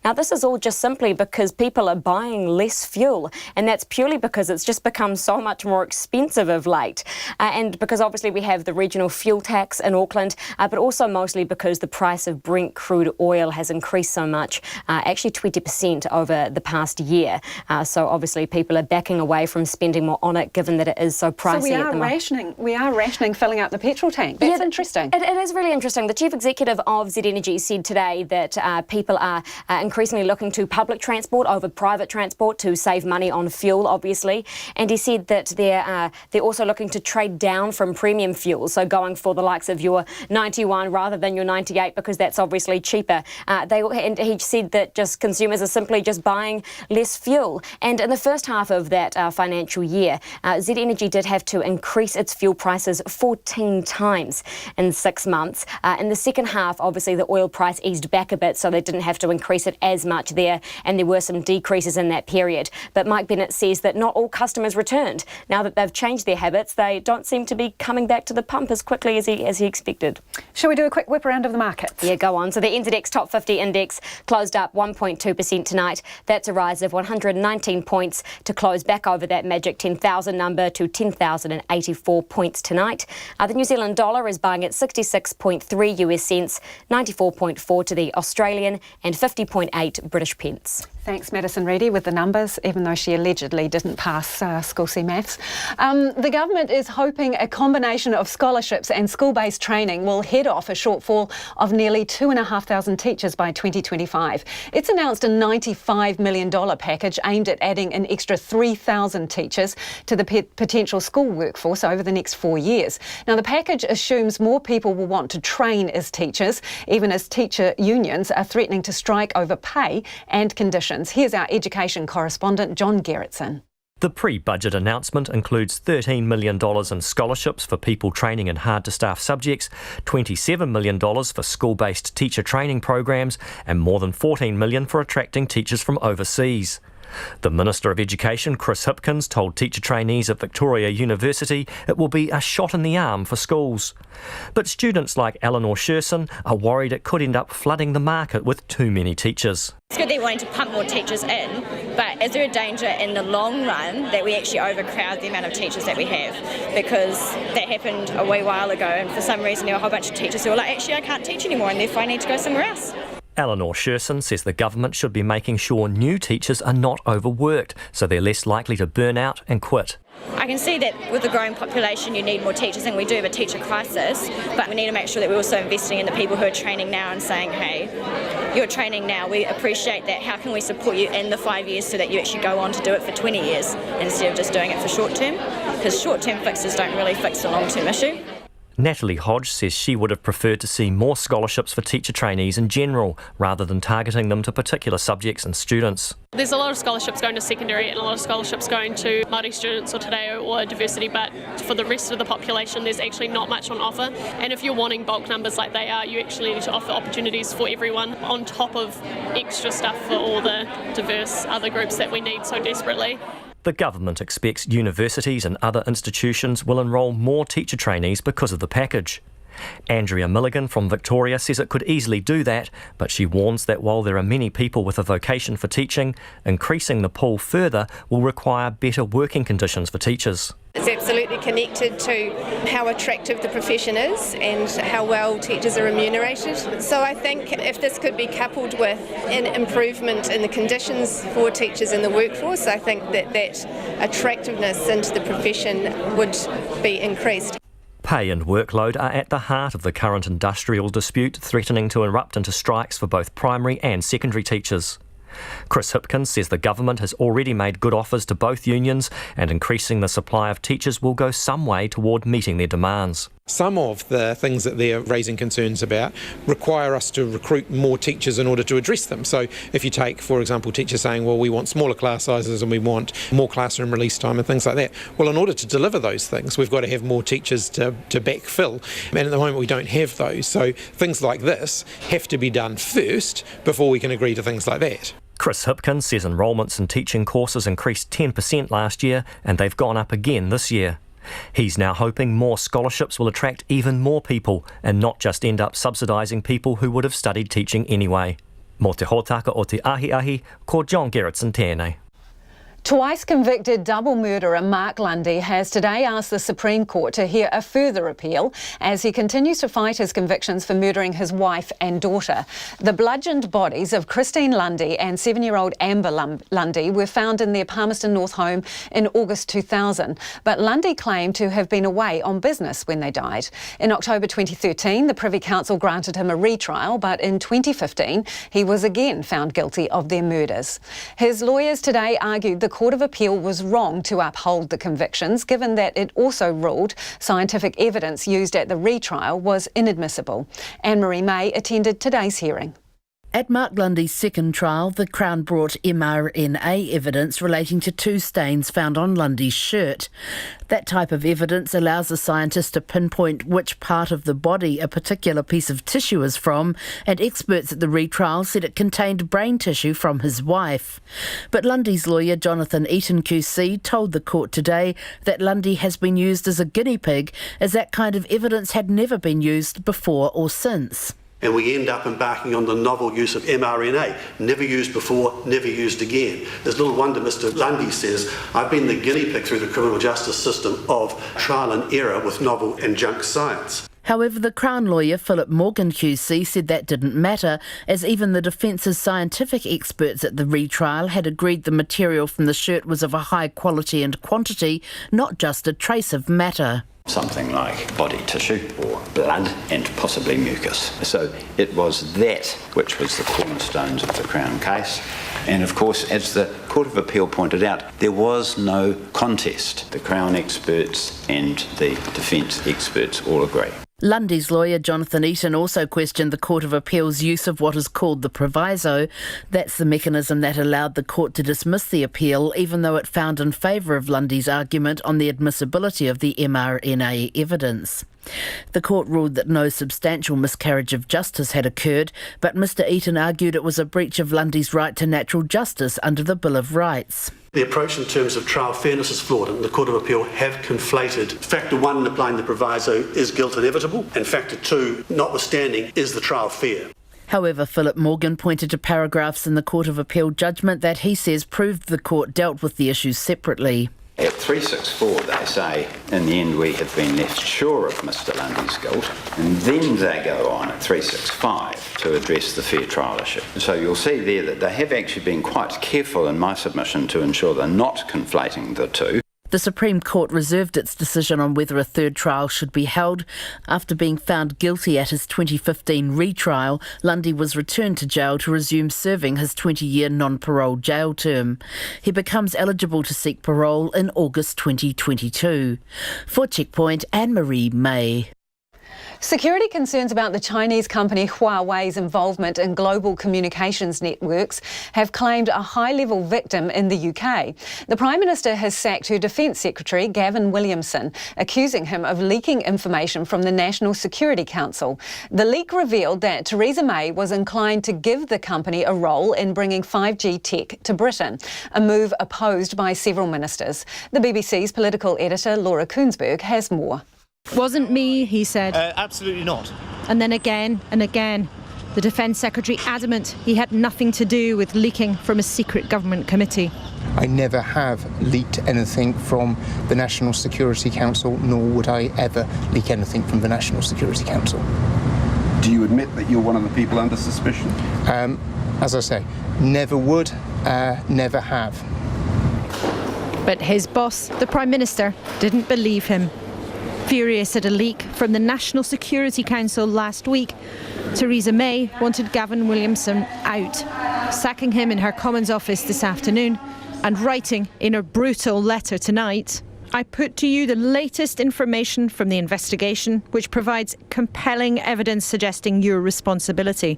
Now, this is all just simply because people are buying less fuel, and that's purely because it's just become so much more expensive of late. And because obviously we have the regional fuel tax in Auckland, but also mostly because the price of Brent crude oil has increased so much, actually 20% over the past year. So obviously people are backing away from spending more on it, given that it is so pricey at the moment. We are rationing filling up the petrol tank. That's interesting. It is really interesting. The chief executive of Z Energy said today that people are increasingly looking to public transport over private transport to save money on fuel, obviously. And he said that they're also looking to trade down from premium fuel, so going for the likes of your 91 rather than your 98, because that's obviously cheaper. And he said that just consumers are simply just buying less fuel. And in the first half of that financial year, Z Energy did have to increase its fuel prices 14 times in 6 months. In the second half, obviously the oil price eased back a bit, so they didn't have to increase it as much there, and there were some decreases in that period. But Mike Bennett says that not all customers returned. Now that they've changed their habits, they don't seem to be coming back to the pump as quickly as he expected. Shall we do a quick whip around of the markets? Yeah, go on. So the NZX Top 50 Index closed up 1.2% tonight. That's a rise of 119 points to close back over that magic 10,000 number to 10,084 points tonight. The New Zealand dollar is buying at 66.3 US cents, 94.4 to the Australian and 50.8 British pence. Thanks, Madison Reedy, with the numbers, even though she allegedly didn't pass School C Maths. The government is hoping a combination of scholarships and school-based training will head off a shortfall of nearly 2,500 teachers by 2025. It's announced a $95 million package aimed at adding an extra 3,000 teachers to the potential school workforce over the next 4 years. Now, the package assumes more people will want to train as teachers, even as teacher unions are threatening to strike over pay and conditions. Here's our education correspondent, John Gerritsen. The pre-budget announcement includes $13 million in scholarships for people training in hard-to-staff subjects, $27 million for school-based teacher training programs, and more than $14 million for attracting teachers from overseas. The Minister of Education, Chris Hipkins, told teacher trainees at Victoria University it will be a shot in the arm for schools. But students like Eleanor Sherson are worried it could end up flooding the market with too many teachers. It's good they're wanting to pump more teachers in, but is there a danger in the long run that we actually overcrowd the amount of teachers that we have? Because that happened a wee while ago, and for some reason there were a whole bunch of teachers who were like, actually I can't teach anymore, and therefore I need to go somewhere else. Eleanor Sherson says the government should be making sure new teachers are not overworked, so they're less likely to burn out and quit. I can see that with the growing population you need more teachers, and we do have a teacher crisis, but we need to make sure that we're also investing in the people who are training now and saying, hey, you're training now, we appreciate that, how can we support you in the 5 years so that you actually go on to do it for 20 years instead of just doing it for short term, because short term fixes don't really fix the long term issue. Natalie Hodge says she would have preferred to see more scholarships for teacher trainees in general, rather than targeting them to particular subjects and students. There's a lot of scholarships going to secondary and a lot of scholarships going to Māori students or Te Reo or diversity, but for the rest of the population there's actually not much on offer. And if you're wanting bulk numbers like they are, you actually need to offer opportunities for everyone on top of extra stuff for all the diverse other groups that we need so desperately. The government expects universities and other institutions will enrol more teacher trainees because of the package. Andrea Milligan from Victoria says it could easily do that, but she warns that while there are many people with a vocation for teaching, increasing the pool further will require better working conditions for teachers. It's absolutely connected to how attractive the profession is and how well teachers are remunerated. So I think if this could be coupled with an improvement in the conditions for teachers in the workforce, I think that attractiveness into the profession would be increased. Pay and workload are at the heart of the current industrial dispute, threatening to erupt into strikes for both primary and secondary teachers. Chris Hipkins says the government has already made good offers to both unions, and increasing the supply of teachers will go some way toward meeting their demands. Some of the things that they're raising concerns about require us to recruit more teachers in order to address them. So if you take, for example, teachers saying, well, we want smaller class sizes and we want more classroom release time and things like that. Well, in order to deliver those things, we've got to have more teachers to backfill. And at the moment, we don't have those. So things like this have to be done first before we can agree to things like that. Chris Hipkins says enrolments in teaching courses increased 10% last year, and they've gone up again this year. He's now hoping more scholarships will attract even more people and not just end up subsidising people who would have studied teaching anyway. Mō te hōtaka o te ahi, ko John Gerritsen tēnei. Twice convicted double murderer Marc Lundy has today asked the Supreme Court to hear a further appeal as he continues to fight his convictions for murdering his wife and daughter. The bludgeoned bodies of Christine Lundy and 7-year-old Amber Lundy were found in their Palmerston North home in August 2000, but Lundy claimed to have been away on business when they died. In October 2013, the Privy Council granted him a retrial, but in 2015, he was again found guilty of their murders. His lawyers today argued the Court of Appeal was wrong to uphold the convictions, given that it also ruled scientific evidence used at the retrial was inadmissible. Anne-Marie May attended today's hearing. At Marc Lundy's second trial, the Crown brought mRNA evidence relating to 2 stains found on Lundy's shirt. That type of evidence allows a scientist to pinpoint which part of the body a particular piece of tissue is from, and experts at the retrial said it contained brain tissue from his wife. But Lundy's lawyer, Jonathan Eaton QC, told the court today that Lundy has been used as a guinea pig, as that kind of evidence had never been used before or since. And we end up embarking on the novel use of mRNA, never used before, never used again. There's little wonder Mr. Lundy says, I've been the guinea pig through the criminal justice system of trial and error with novel and junk science. However, the Crown lawyer, Philip Morgan QC, said that didn't matter, as even the defence's scientific experts at the retrial had agreed the material from the shirt was of a high quality and quantity, not just a trace of matter. Something like body tissue or blood and possibly mucus. So it was that which was the cornerstones of the Crown case. And of course, as the Court of Appeal pointed out, there was no contest. The Crown experts and the defence experts all agree. Lundy's lawyer, Jonathan Eaton, also questioned the Court of Appeal's use of what is called the proviso. That's the mechanism that allowed the court to dismiss the appeal, even though it found in favour of Lundy's argument on the admissibility of the mRNA evidence. The court ruled that no substantial miscarriage of justice had occurred, but Mr Eaton argued it was a breach of Lundy's right to natural justice under the Bill of Rights. The approach in terms of trial fairness is flawed, and the Court of Appeal have conflated. Factor 1 in applying the proviso is guilt inevitable, and factor 2, notwithstanding, is the trial fair. However, Philip Morgan pointed to paragraphs in the Court of Appeal judgment that he says proved the court dealt with the issues separately. At 364, they say, in the end, we have been left sure of Mr Lundy's guilt, and then they go on at 365 to address the fair trial issue. So you'll see there that they have actually been quite careful in my submission to ensure they're not conflating the two. The Supreme Court reserved its decision on whether a third trial should be held. After being found guilty at his 2015 retrial, Lundy was returned to jail to resume serving his 20-year non-parole jail term. He becomes eligible to seek parole in August 2022. For Checkpoint, Anne-Marie May. Security concerns about the Chinese company Huawei's involvement in global communications networks have claimed a high-level victim in the UK. The Prime Minister has sacked her Defence Secretary, Gavin Williamson, accusing him of leaking information from the National Security Council. The leak revealed that Theresa May was inclined to give the company a role in bringing 5G tech to Britain, a move opposed by several ministers. The BBC's political editor, Laura Koonsberg, has more. Wasn't me, he said. Absolutely not. And then again and again. The Defence Secretary adamant he had nothing to do with leaking from a secret government committee. I never have leaked anything from the National Security Council, nor would I ever leak anything from the National Security Council. Do you admit that you're one of the people under suspicion? As I say, never would, never have. But his boss, the Prime Minister, didn't believe him. Furious at a leak from the National Security Council last week, Theresa May wanted Gavin Williamson out, sacking him in her Commons office this afternoon and writing in a brutal letter tonight, "I put to you the latest information from the investigation which provides compelling evidence suggesting your responsibility.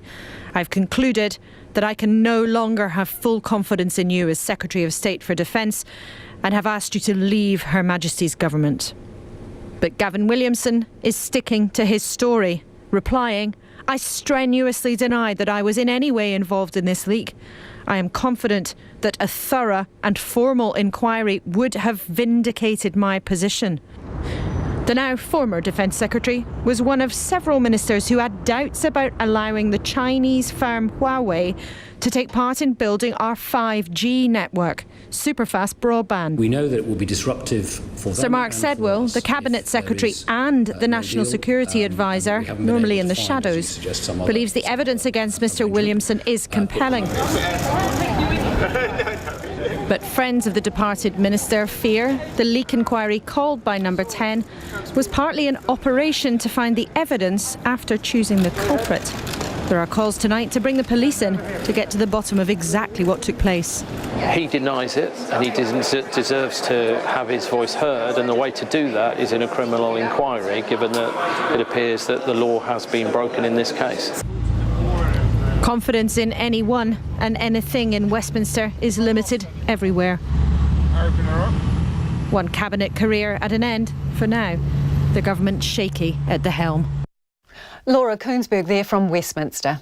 I've concluded that I can no longer have full confidence in you as Secretary of State for Defence and have asked you to leave Her Majesty's government." But Gavin Williamson is sticking to his story, replying, "I strenuously deny that I was in any way involved in this leak. I am confident that a thorough and formal inquiry would have vindicated my position." The now former Defence Secretary was one of several ministers who had doubts about allowing the Chinese firm Huawei to take part in building our 5G network, superfast broadband. We know that it will be disruptive for them. Sir Marc Sedwill, the Cabinet Secretary and the National Security Advisor, normally in the shadows, believes the evidence against Mr Williamson is compelling. But friends of the departed minister fear the leak inquiry called by Number 10 was partly an operation to find the evidence after choosing the culprit. There are calls tonight to bring the police in to get to the bottom of exactly what took place. He denies it and he deserves to have his voice heard, and the way to do that is in a criminal inquiry, given that it appears that the law has been broken in this case. Confidence in anyone and anything in Westminster is limited everywhere. One cabinet career at an end for now. The government shaky at the helm. Laura Koonsberg there from Westminster.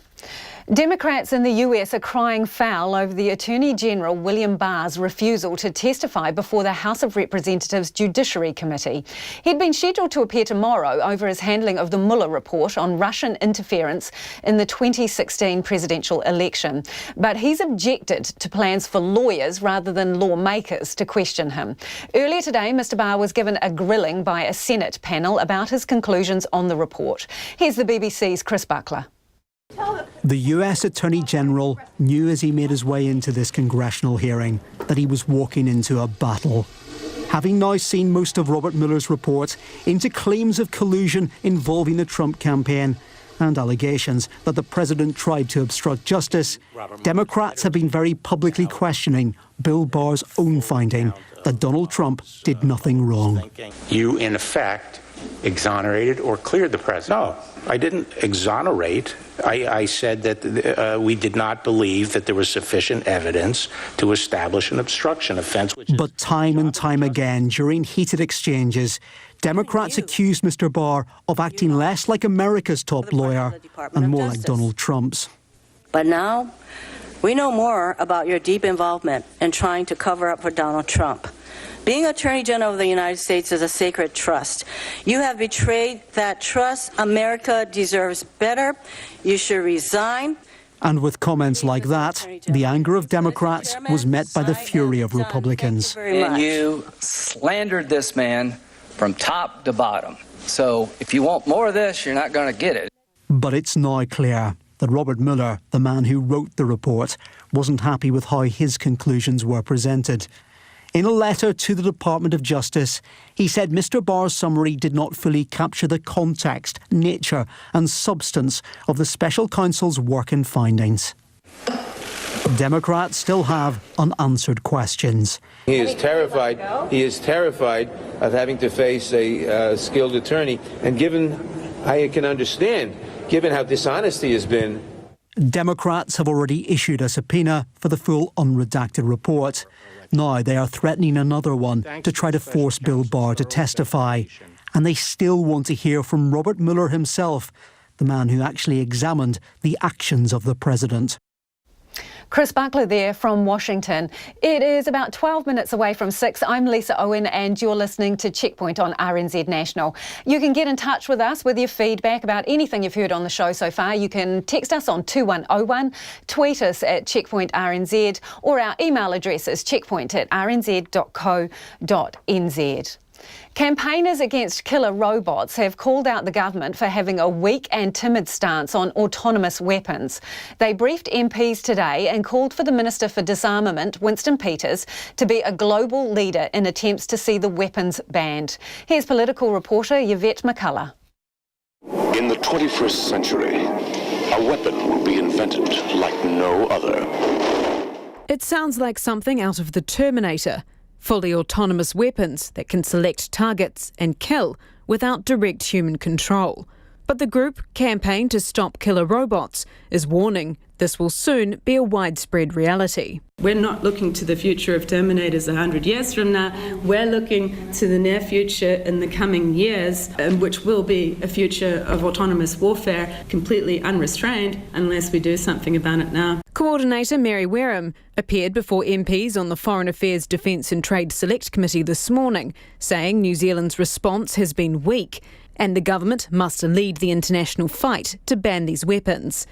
Democrats in the US are crying foul over the Attorney General William Barr's refusal to testify before the House of Representatives Judiciary Committee. He'd been scheduled to appear tomorrow over his handling of the Mueller report on Russian interference in the 2016 presidential election. But he's objected to plans for lawyers rather than lawmakers to question him. Earlier today, Mr Barr was given a grilling by a Senate panel about his conclusions on the report. Here's the BBC's Chris Buckler. The US Attorney General knew as he made his way into this congressional hearing that he was walking into a battle. Having now seen most of Robert Mueller's report into claims of collusion involving the Trump campaign and allegations that the president tried to obstruct justice, Democrats have been very publicly questioning Bill Barr's own finding that Donald Trump did nothing wrong. You, in effect, exonerated or cleared the president. No, I didn't exonerate. I said that we did not believe that there was sufficient evidence to establish an obstruction offence. But time and time again, during heated exchanges, Democrats accused Mr Barr of acting less like America's top lawyer and more like Donald Trump's. But now, we know more about your deep involvement in trying to cover up for Donald Trump. Being Attorney General of the United States is a sacred trust. You have betrayed that trust. America deserves better. You should resign. And with comments like that, the anger of Democrats was met by the fury of Republicans. And you slandered this man from top to bottom. So if you want more of this, you're not going to get it. But it's now clear that Robert Mueller, the man who wrote the report, wasn't happy with how his conclusions were presented. In a letter to the Department of Justice, he said Mr Barr's summary did not fully capture the context, nature and substance of the special counsel's work and findings. Democrats still have unanswered questions. He is terrified. He is terrified of having to face a skilled attorney. And given, I can understand, given how dishonest he has been. Democrats have already issued a subpoena for the full unredacted report. Now they are threatening another one to try to force Bill Barr to testify. And they still want to hear from Robert Mueller himself, the man who actually examined the actions of the president. Chris Buckler there from Washington. It is about 12 minutes away from 6. I'm Lisa Owen and you're listening to Checkpoint on RNZ National. You can get in touch with us with your feedback about anything you've heard on the show so far. You can text us on 2101, tweet us at Checkpoint RNZ, or our email address is checkpoint@rnz.co.nz. Campaigners against killer robots have called out the government for having a weak and timid stance on autonomous weapons. They briefed MPs today and called for the Minister for Disarmament, Winston Peters, to be a global leader in attempts to see the weapons banned. Here's political reporter Yvette McCullough. In the 21st century, a weapon will be invented like no other. It sounds like something out of the Terminator. Fully autonomous weapons that can select targets and kill without direct human control. But the group Campaign to Stop Killer Robots is warning this will soon be a widespread reality. We're not looking to the future of Terminators 100 years from now. We're looking to the near future in the coming years, which will be a future of autonomous warfare, completely unrestrained, unless we do something about it now. Coordinator Mary Wareham appeared before MPs on the Foreign Affairs, Defence and Trade Select Committee this morning, saying New Zealand's response has been weak and the government must lead the international fight to ban these weapons.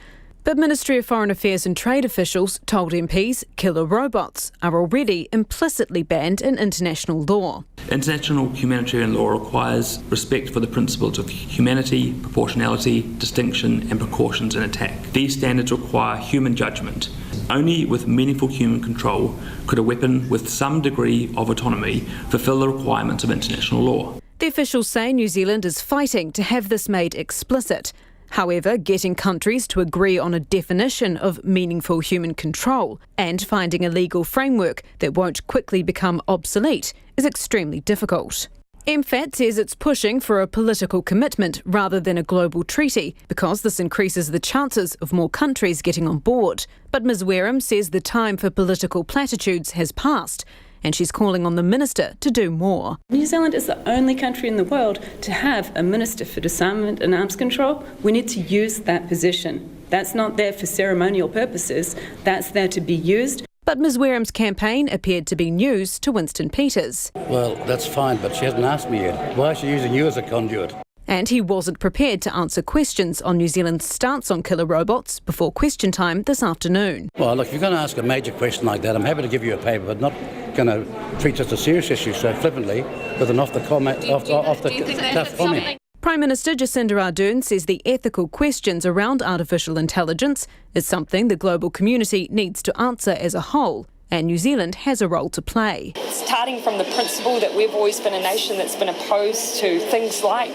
But Ministry of Foreign Affairs and Trade officials told MPs killer robots are already implicitly banned in international law. International humanitarian law requires respect for the principles of humanity, proportionality, distinction and precautions in attack. These standards require human judgment. Only with meaningful human control could a weapon with some degree of autonomy fulfil the requirements of international law. The officials say New Zealand is fighting to have this made explicit. However, getting countries to agree on a definition of meaningful human control and finding a legal framework that won't quickly become obsolete is extremely difficult. MFAT says it's pushing for a political commitment rather than a global treaty because this increases the chances of more countries getting on board. But Ms Wareham says the time for political platitudes has passed and she's calling on the minister to do more. New Zealand is the only country in the world to have a Minister for Disarmament and Arms Control. We need to use that position. That's not there for ceremonial purposes, that's there to be used. But Ms Wareham's campaign appeared to be news to Winston Peters. Well, that's fine, but she hasn't asked me yet. Why is she using you as a conduit? And he wasn't prepared to answer questions on New Zealand's stance on killer robots before question time this afternoon. Well, look, if you're going to ask a major question like that, I'm happy to give you a paper, but not going to treat just a serious issue so flippantly with an off-the-cuff comment. Prime Minister Jacinda Ardern says the ethical questions around artificial intelligence is something the global community needs to answer as a whole, and New Zealand has a role to play. Starting from the principle that we've always been a nation that's been opposed to things like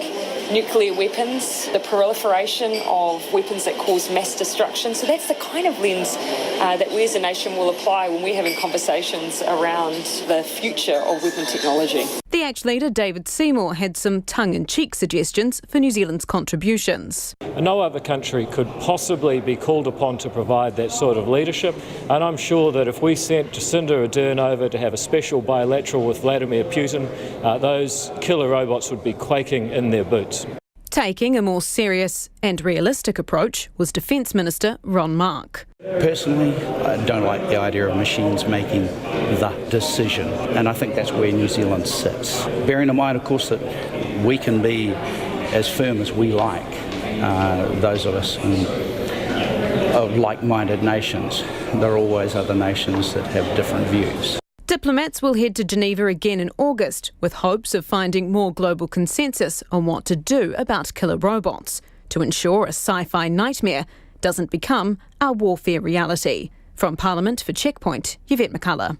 nuclear weapons, the proliferation of weapons that cause mass destruction. So that's the kind of lens that we as a nation will apply when we're having conversations around the future of weapon technology. The ACT leader, David Seymour, had some tongue-in-cheek suggestions for New Zealand's contributions. No other country could possibly be called upon to provide that sort of leadership, and I'm sure that if we sent Jacinda Ardern over to have a special bilateral with Vladimir Putin, those killer robots would be quaking in their boots. Taking a more serious and realistic approach was Defence Minister Ron Marc. Personally, I don't like the idea of machines making the decision, and I think that's where New Zealand sits. Bearing in mind, of course, that we can be as firm as we like, those of us of like-minded nations. There are always other nations that have different views. Diplomats will head to Geneva again in August with hopes of finding more global consensus on what to do about killer robots to ensure a sci-fi nightmare doesn't become our warfare reality. From Parliament for Checkpoint, Yvette McCullough.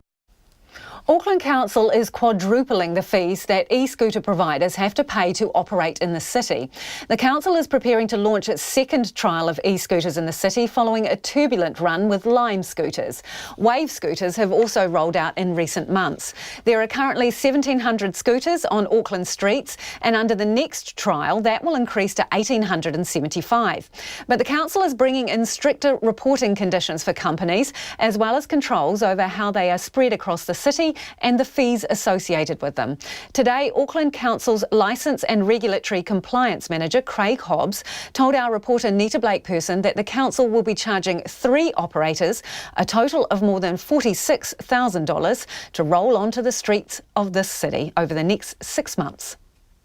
Auckland Council is quadrupling the fees that e-scooter providers have to pay to operate in the city. The council is preparing to launch its second trial of e-scooters in the city following a turbulent run with Lime scooters. Wave scooters have also rolled out in recent months. There are currently 1,700 scooters on Auckland streets, and under the next trial that will increase to 1,875. But the council is bringing in stricter reporting conditions for companies as well as controls over how they are spread across the city activity and the fees associated with them. Today, Auckland Council's Licence and Regulatory Compliance Manager, Craig Hobbs, told our reporter Nita Blake-Person that the council will be charging 3 operators a total of more than $46,000 to roll onto the streets of this city over the next 6 months.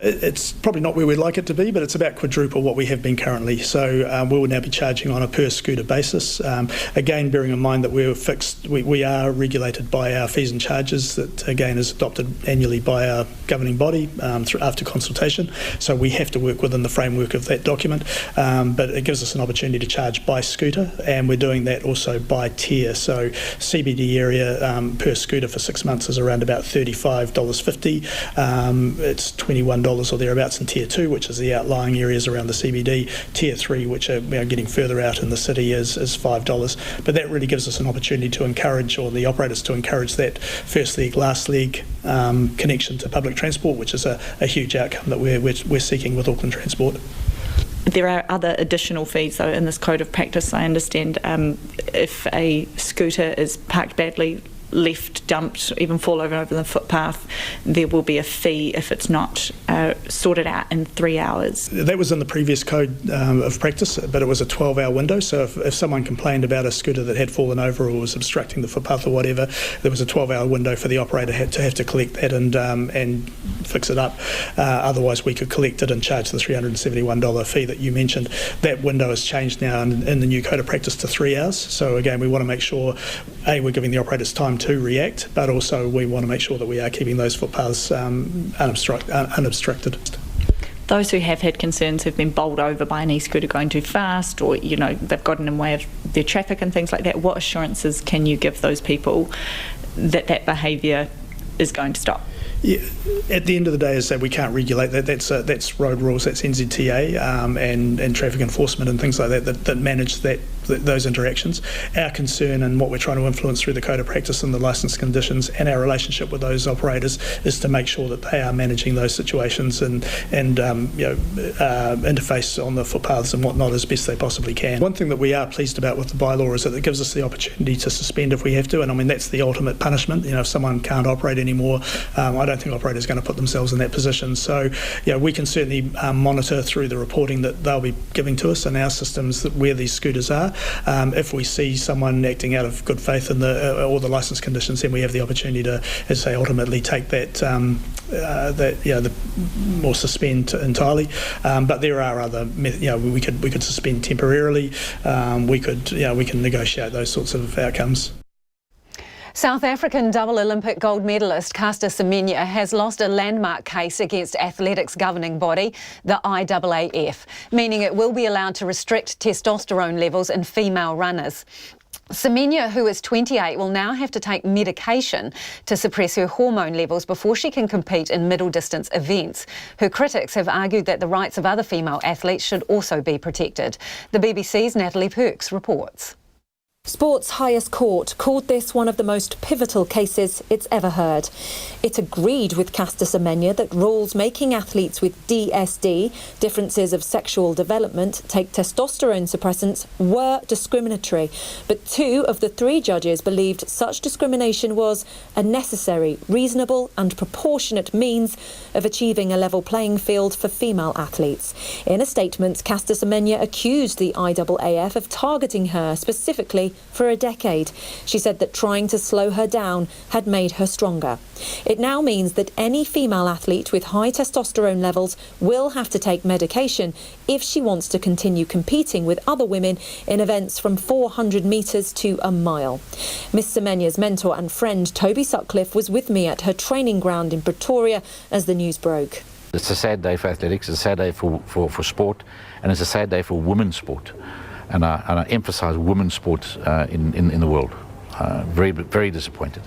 It's probably not where we'd like it to be, but it's about quadruple what we have been currently. So we will now be charging on a per scooter basis. Again, bearing in mind that we are regulated by our fees and charges that again is adopted annually by our governing body after consultation. So we have to work within the framework of that document, but it gives us an opportunity to charge by scooter, and we're doing that also by tier. So CBD area per scooter for 6 months is around about $35.50. It's $21 or thereabouts in Tier 2, which is the outlying areas around the CBD. Tier 3, which are getting further out in the city, is $5. But that really gives us an opportunity to encourage, or the operators to encourage, that first leg, last leg connection to public transport, which is a huge outcome that we're seeking with Auckland Transport. There are other additional fees, though, in this code of practice. I understand if a scooter is parked badly, left, dumped, even fall over the footpath, there will be a fee if it's not sorted out in 3 hours. That was in the previous code of practice, but it was a 12-hour window. So if someone complained about a scooter that had fallen over or was obstructing the footpath or whatever, there was a 12-hour window for the operator to have to collect that and fix it up. Otherwise, we could collect it and charge the $371 fee that you mentioned. That window has changed now in the new code of practice to 3 hours. So again, we want to make sure, A, we're giving the operators time to react, but also we want to make sure that we are keeping those footpaths unobstructed. Those who have had concerns have been bowled over by an e-scooter going too fast, or they've gotten in the way of their traffic and things like that. What assurances can you give those people that behaviour is going to stop? Yeah, at the end of the day, is that we can't regulate that. That's road rules, that's NZTA and traffic enforcement and things like that manage those interactions. Our concern and what we're trying to influence through the code of practice and the licence conditions and our relationship with those operators is to make sure that they are managing those situations and interface on the footpaths and whatnot as best they possibly can. One thing that we are pleased about with the bylaw is that it gives us the opportunity to suspend if we have to, and I mean that's the ultimate punishment. If someone can't operate anymore, I don't think operators are going to put themselves in that position. So we can certainly monitor through the reporting that they'll be giving to us in our systems where these scooters are. If we see someone acting out of good faith in all the licence conditions, then we have the opportunity to, as I say, ultimately take that or suspend entirely. But there are other methods. We could suspend temporarily. We can negotiate those sorts of outcomes. South African double Olympic gold medalist Caster Semenya has lost a landmark case against athletics governing body, the IAAF, meaning it will be allowed to restrict testosterone levels in female runners. Semenya, who is 28, will now have to take medication to suppress her hormone levels before she can compete in middle distance events. Her critics have argued that the rights of other female athletes should also be protected. The BBC's Natalie Perks reports. Sport's highest court called this one of the most pivotal cases it's ever heard. It agreed with Caster Semenya that rules making athletes with DSD, differences of sexual development, take testosterone suppressants were discriminatory. But 2 of the 3 judges believed such discrimination was a necessary, reasonable and proportionate means of achieving a level playing field for female athletes. In a statement, Caster Semenya accused the IAAF of targeting her specifically for a decade. She said that trying to slow her down had made her stronger. It now means that any female athlete with high testosterone levels will have to take medication if she wants to continue competing with other women in events from 400 metres to a mile. Miss Semenya's mentor and friend Toby Sutcliffe was with me at her training ground in Pretoria as the news broke. It's a sad day for athletics, it's a sad day for sport, and it's a sad day for women's sport. And I emphasise women's sport in the world. Very, very disappointed.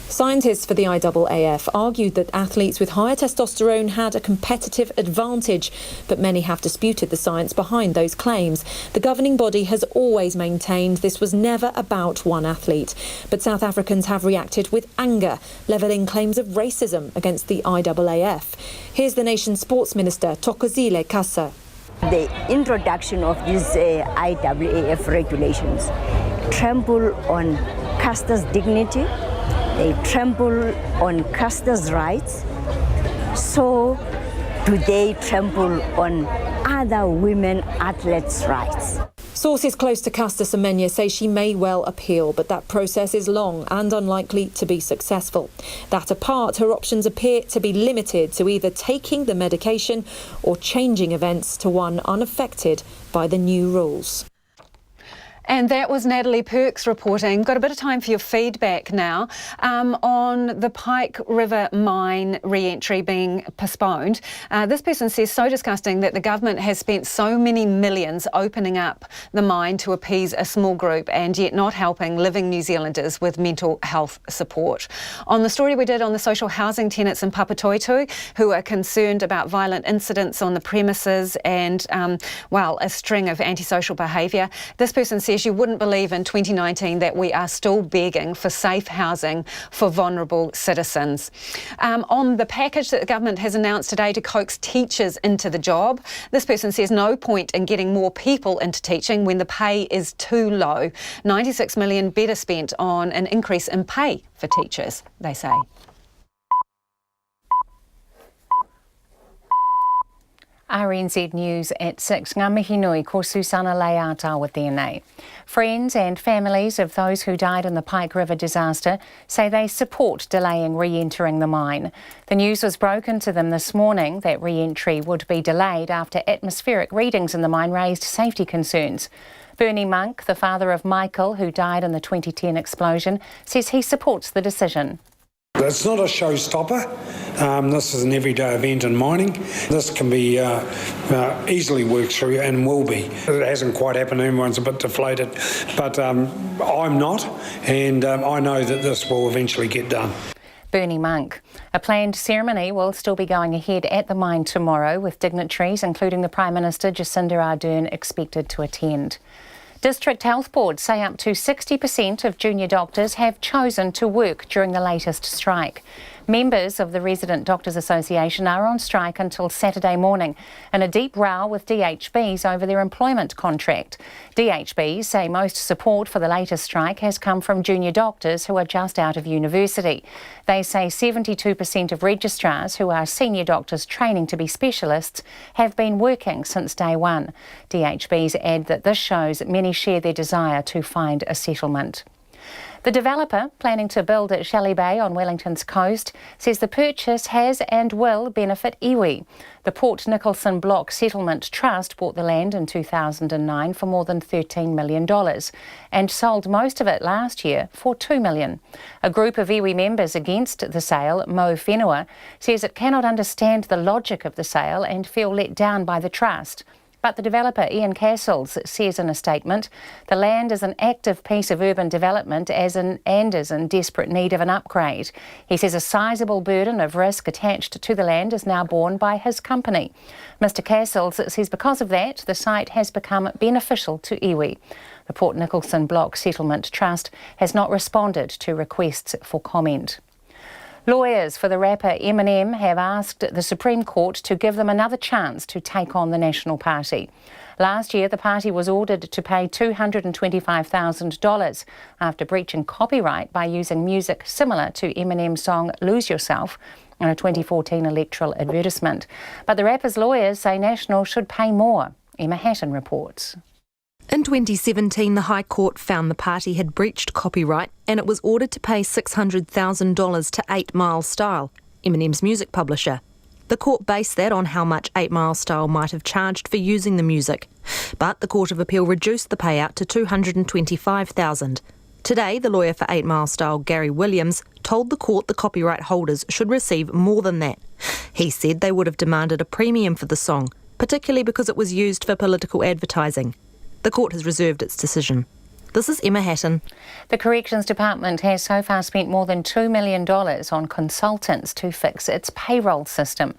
Scientists for the IAAF argued that athletes with higher testosterone had a competitive advantage, but many have disputed the science behind those claims. The governing body has always maintained this was never about one athlete. But South Africans have reacted with anger, levelling claims of racism against the IAAF. Here's the nation's sports minister, Thokozile Kasa. The introduction of these IAAF regulations trample on Caster's dignity, they trample on casters' rights, so do they trample on other women athletes' rights. Sources close to Caster Semenya say she may well appeal, but that process is long and unlikely to be successful. That apart, her options appear to be limited to either taking the medication or changing events to one unaffected by the new rules. And that was Natalie Perks reporting. Got a bit of time for your feedback now on the Pike River mine re-entry being postponed. This person says, so disgusting that the government has spent so many millions opening up the mine to appease a small group and yet not helping living New Zealanders with mental health support. On the story we did on the social housing tenants in Papatoetoe who are concerned about violent incidents on the premises and, a string of antisocial behaviour, this person says you wouldn't believe in 2019 that we are still begging for safe housing for vulnerable citizens. On the package that the government has announced today to coax teachers into the job, this person says no point in getting more people into teaching when the pay is too low. 96 million better spent on an increase in pay for teachers, they say. RNZ News at 6. Ngā mihi nui, ko Susana Leata with DNA. Friends and families of those who died in the Pike River disaster say they support delaying re-entering the mine. The news was broken to them this morning that re-entry would be delayed after atmospheric readings in the mine raised safety concerns. Bernie Monk, the father of Michael, who died in the 2010 explosion, says he supports the decision. It's not a showstopper. This is an everyday event in mining. This can be easily worked through and will be. It hasn't quite happened. Everyone's a bit deflated, but I'm not, and I know that this will eventually get done. Bernie Monk. A planned ceremony will still be going ahead at the mine tomorrow, with dignitaries including the Prime Minister Jacinda Ardern expected to attend. District Health Boards say up to 60% of junior doctors have chosen to work during the latest strike. Members of the Resident Doctors Association are on strike until Saturday morning in a deep row with DHBs over their employment contract. DHBs say most support for the latest strike has come from junior doctors who are just out of university. They say 72% of registrars who are senior doctors training to be specialists have been working since day one. DHBs add that this shows many share their desire to find a settlement. The developer, planning to build at Shelley Bay on Wellington's coast, says the purchase has and will benefit iwi. The Port Nicholson Block Settlement Trust bought the land in 2009 for more than $13 million and sold most of it last year for $2 million. A group of iwi members against the sale, Mo Whenua, says it cannot understand the logic of the sale and feel let down by the trust. But the developer, Ian Castles, says in a statement, the land is an active piece of urban development and is in desperate need of an upgrade. He says a sizable burden of risk attached to the land is now borne by his company. Mr Castles says because of that, the site has become beneficial to iwi. The Port Nicholson Block Settlement Trust has not responded to requests for comment. Lawyers for the rapper Eminem have asked the Supreme Court to give them another chance to take on the National Party. Last year, the party was ordered to pay $225,000 after breaching copyright by using music similar to Eminem's song Lose Yourself in a 2014 electoral advertisement. But the rapper's lawyers say National should pay more. Emma Hatton reports. In 2017, the High Court found the party had breached copyright and it was ordered to pay $600,000 to 8 Mile Style, Eminem's music publisher. The court based that on how much 8 Mile Style might have charged for using the music. But the Court of Appeal reduced the payout to $225,000. Today, the lawyer for 8 Mile Style, Gavin Williamson, told the court the copyright holders should receive more than that. He said they would have demanded a premium for the song, particularly because it was used for political advertising. The court has reserved its decision. This is Emma Hatton. The Corrections Department has so far spent more than $2 million on consultants to fix its payroll system.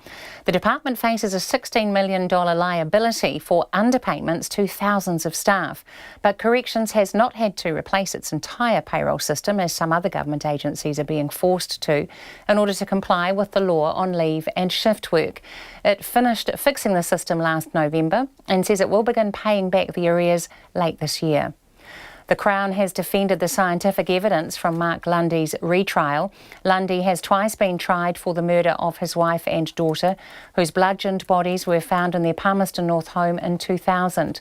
The department faces a $16 million liability for underpayments to thousands of staff. But Corrections has not had to replace its entire payroll system, as some other government agencies are being forced to, in order to comply with the law on leave and shift work. It finished fixing the system last November and says it will begin paying back the arrears late this year. The Crown has defended the scientific evidence from Marc Lundy's retrial. Lundy has twice been tried for the murder of his wife and daughter, whose bludgeoned bodies were found in their Palmerston North home in 2000.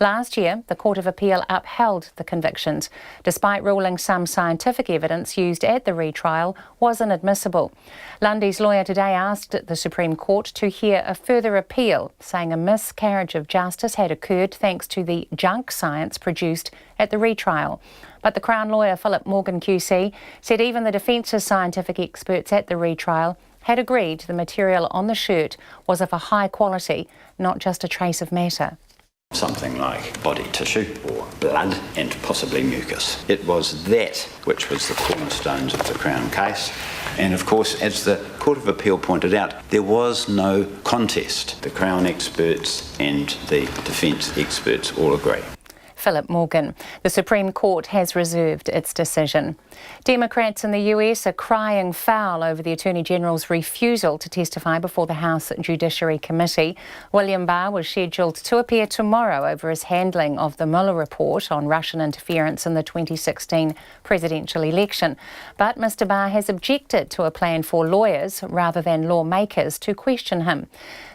Last year, the Court of Appeal upheld the convictions, despite ruling some scientific evidence used at the retrial was inadmissible. Lundy's lawyer today asked the Supreme Court to hear a further appeal, saying a miscarriage of justice had occurred thanks to the junk science produced at the retrial. But the Crown lawyer, Philip Morgan QC, said even the defence's scientific experts at the retrial had agreed the material on the shirt was of a high quality, not just a trace of matter. Something like body tissue or blood and possibly mucus. It was that which was the cornerstones of the Crown case. And of course, as the Court of Appeal pointed out, there was no contest. The Crown experts and the defence experts all agree. Philip Morgan. The Supreme Court has reserved its decision. Democrats in the US are crying foul over the Attorney General's refusal to testify before the House Judiciary Committee. William Barr was scheduled to appear tomorrow over his handling of the Mueller report on Russian interference in the 2016 presidential election. But Mr. Barr has objected to a plan for lawyers rather than lawmakers to question him.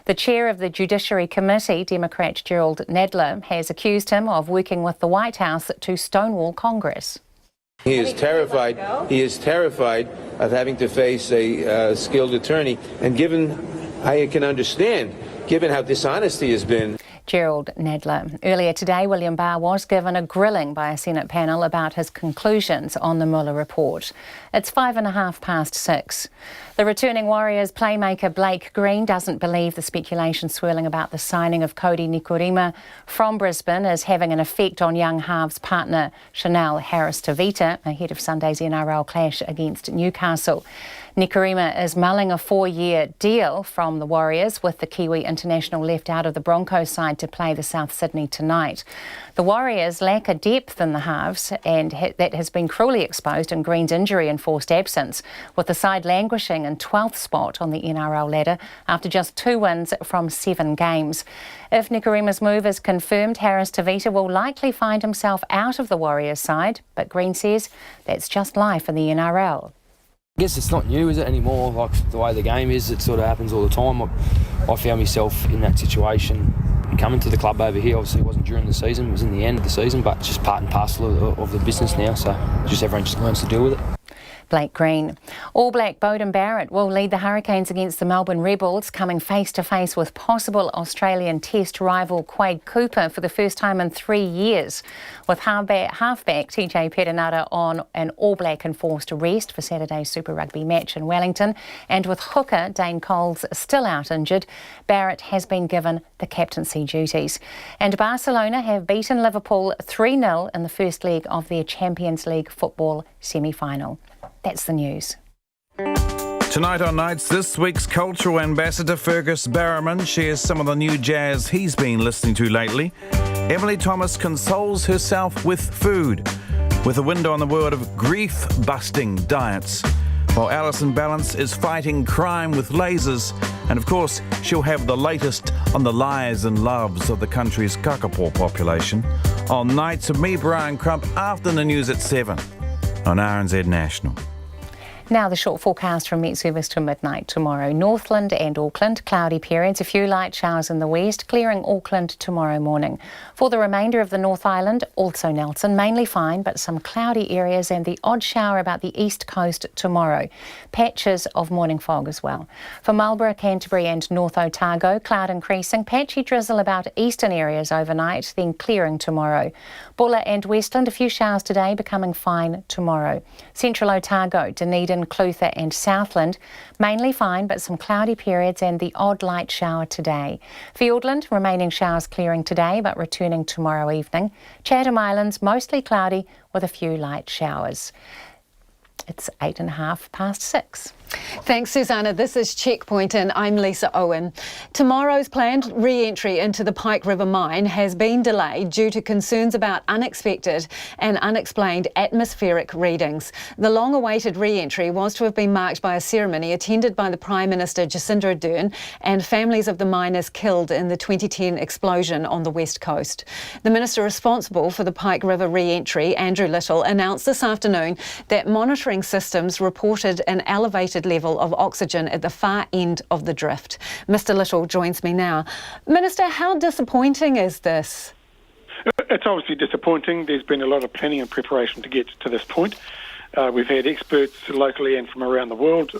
The chair of the Judiciary Committee, Democrat Gerald Nadler, has accused him of working with the White House to stonewall Congress. He is terrified. He is terrified of having to face a skilled attorney. And given, I can understand, given how dishonest he has been. Gerald Nadler. Earlier today, William Barr was given a grilling by a Senate panel about his conclusions on the Mueller report. It's 6:05. The returning Warriors playmaker Blake Green doesn't believe the speculation swirling about the signing of Cody Nikorima from Brisbane is having an effect on young halves partner Chanel Harris-Tavita ahead of Sunday's NRL clash against Newcastle. Nikorima is mulling a 4-year deal from the Warriors, with the Kiwi international left out of the Broncos side to play the South Sydney tonight. The Warriors lack a depth in the halves, and that has been cruelly exposed in Green's injury-enforced absence, with the side languishing in 12th spot on the NRL ladder after just 2 wins from 7 games. If Nikorima's move is confirmed, Harris-Tavita will likely find himself out of the Warriors side, but Green says that's just life in the NRL. I guess it's not new, is it, anymore? Like the way the game is, it sort of happens all the time. I found myself in that situation coming to the club over here. Obviously it wasn't during the season, it was in the end of the season, but it's just part and parcel of the business now, so just everyone just learns to deal with it. Blake Green. All Black Beauden Barrett will lead the Hurricanes against the Melbourne Rebels, coming face-to-face with possible Australian Test rival Quade Cooper for the first time in 3 years. With halfback TJ Perenara on an All Black enforced arrest for Saturday's Super Rugby match in Wellington, and with hooker Dane Coles still out injured, Barrett has been given the captaincy duties. And Barcelona have beaten Liverpool 3-0 in the first leg of their Champions League football semi-final. That's the news. Tonight on Nights, this week's cultural ambassador Fergus Barrowman shares some of the new jazz he's been listening to lately. Emily Thomas consoles herself with food, with a window on the world of grief-busting diets, while Alison Balance is fighting crime with lasers, and of course she'll have the latest on the lies and loves of the country's kakapo population on Nights with me, Brian Crump, after the news at 7 on RNZ National. Now the short forecast from Met Service to midnight tomorrow. Northland and Auckland, cloudy periods, a few light showers in the west, clearing Auckland tomorrow morning. For the remainder of the North Island, also Nelson, mainly fine, but some cloudy areas and the odd shower about the east coast tomorrow. Patches of morning fog as well. For Marlborough, Canterbury and North Otago, cloud increasing, patchy drizzle about eastern areas overnight, then clearing tomorrow. Bulla and Westland, a few showers today, becoming fine tomorrow. Central Otago, Dunedin, Clutha and Southland, mainly fine but some cloudy periods and the odd light shower today. Fiordland, remaining showers clearing today but returning tomorrow evening. Chatham Islands, mostly cloudy with a few light showers. It's 6:08. Thanks, Susanna. This is Checkpoint and I'm Lisa Owen. Tomorrow's planned re-entry into the Pike River mine has been delayed due to concerns about unexpected and unexplained atmospheric readings. The long-awaited re-entry was to have been marked by a ceremony attended by the Prime Minister Jacinda Ardern and families of the miners killed in the 2010 explosion on the West Coast. The Minister responsible for the Pike River re-entry, Andrew Little, announced this afternoon that monitoring systems reported an elevated level of oxygen at the far end of the drift. Mr. Little joins me now. Minister, how disappointing is this? It's obviously disappointing. There's been a lot of planning and preparation to get to this point. We've had experts locally and from around the world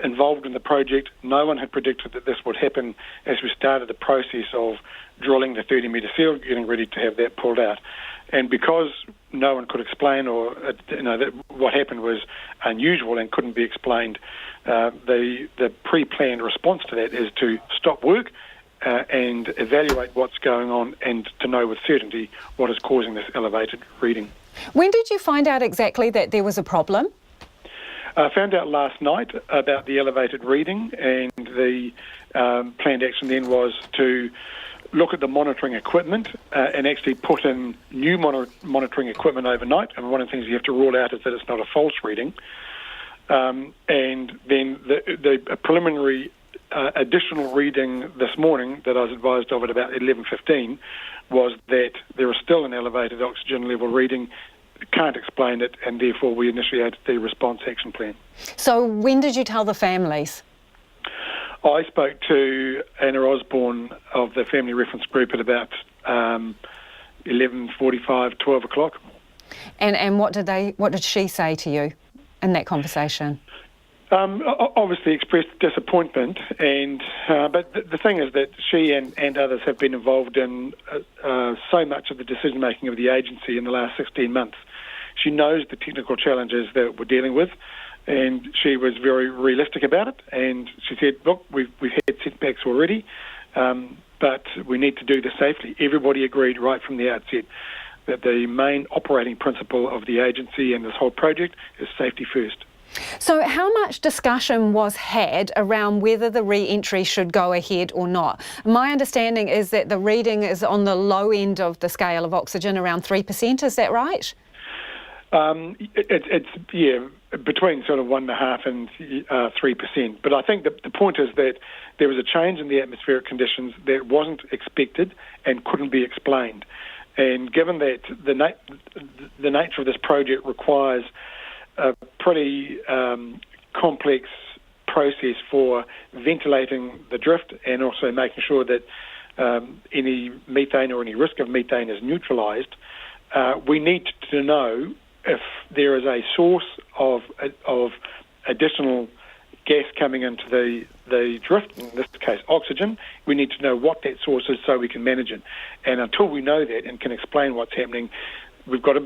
involved in the project. No one had predicted that this would happen as we started the process of drilling the 30-metre seal, getting ready to have that pulled out. And because no one could explain, or that what happened was unusual and couldn't be explained, the pre-planned response to that is to stop work and evaluate what's going on and to know with certainty what is causing this elevated reading. When did you find out exactly that there was a problem? I found out last night about the elevated reading, and the planned action then was to look at the monitoring equipment and actually put in new monitoring equipment overnight. And one of the things you have to rule out is that it's not a false reading. And then the preliminary additional reading this morning that I was advised of at about 11:15 was that there is still an elevated oxygen level reading. Can't explain it, and therefore we initiated the response action plan. So when did you tell the families? I spoke to Anna Osborne of the Family Reference Group at about 11:45, 12 o'clock. And what did she say to you in that conversation? Obviously expressed disappointment, and but the thing is that she and others have been involved in so much of the decision making of the agency in the last 16 months. She knows the technical challenges that we're dealing with, and she was very realistic about it. And she said, "Look, we've had setbacks already, but we need to do this safely." Everybody agreed right from the outset that the main operating principle of the agency and this whole project is safety first. So how much discussion was had around whether the re-entry should go ahead or not? My understanding is that the reading is on the low end of the scale of oxygen, around 3%, is that right? It's between sort of 1.5% and 3%. But I think the point is that there was a change in the atmospheric conditions that wasn't expected and couldn't be explained. And given that the nature of this project requires a pretty complex process for ventilating the drift and also making sure that any methane or any risk of methane is neutralised, we need to know if there is a source of additional gas coming into the drift, in this case oxygen. We need to know what that source is so we can manage it. And until we know that and can explain what's happening, we've got to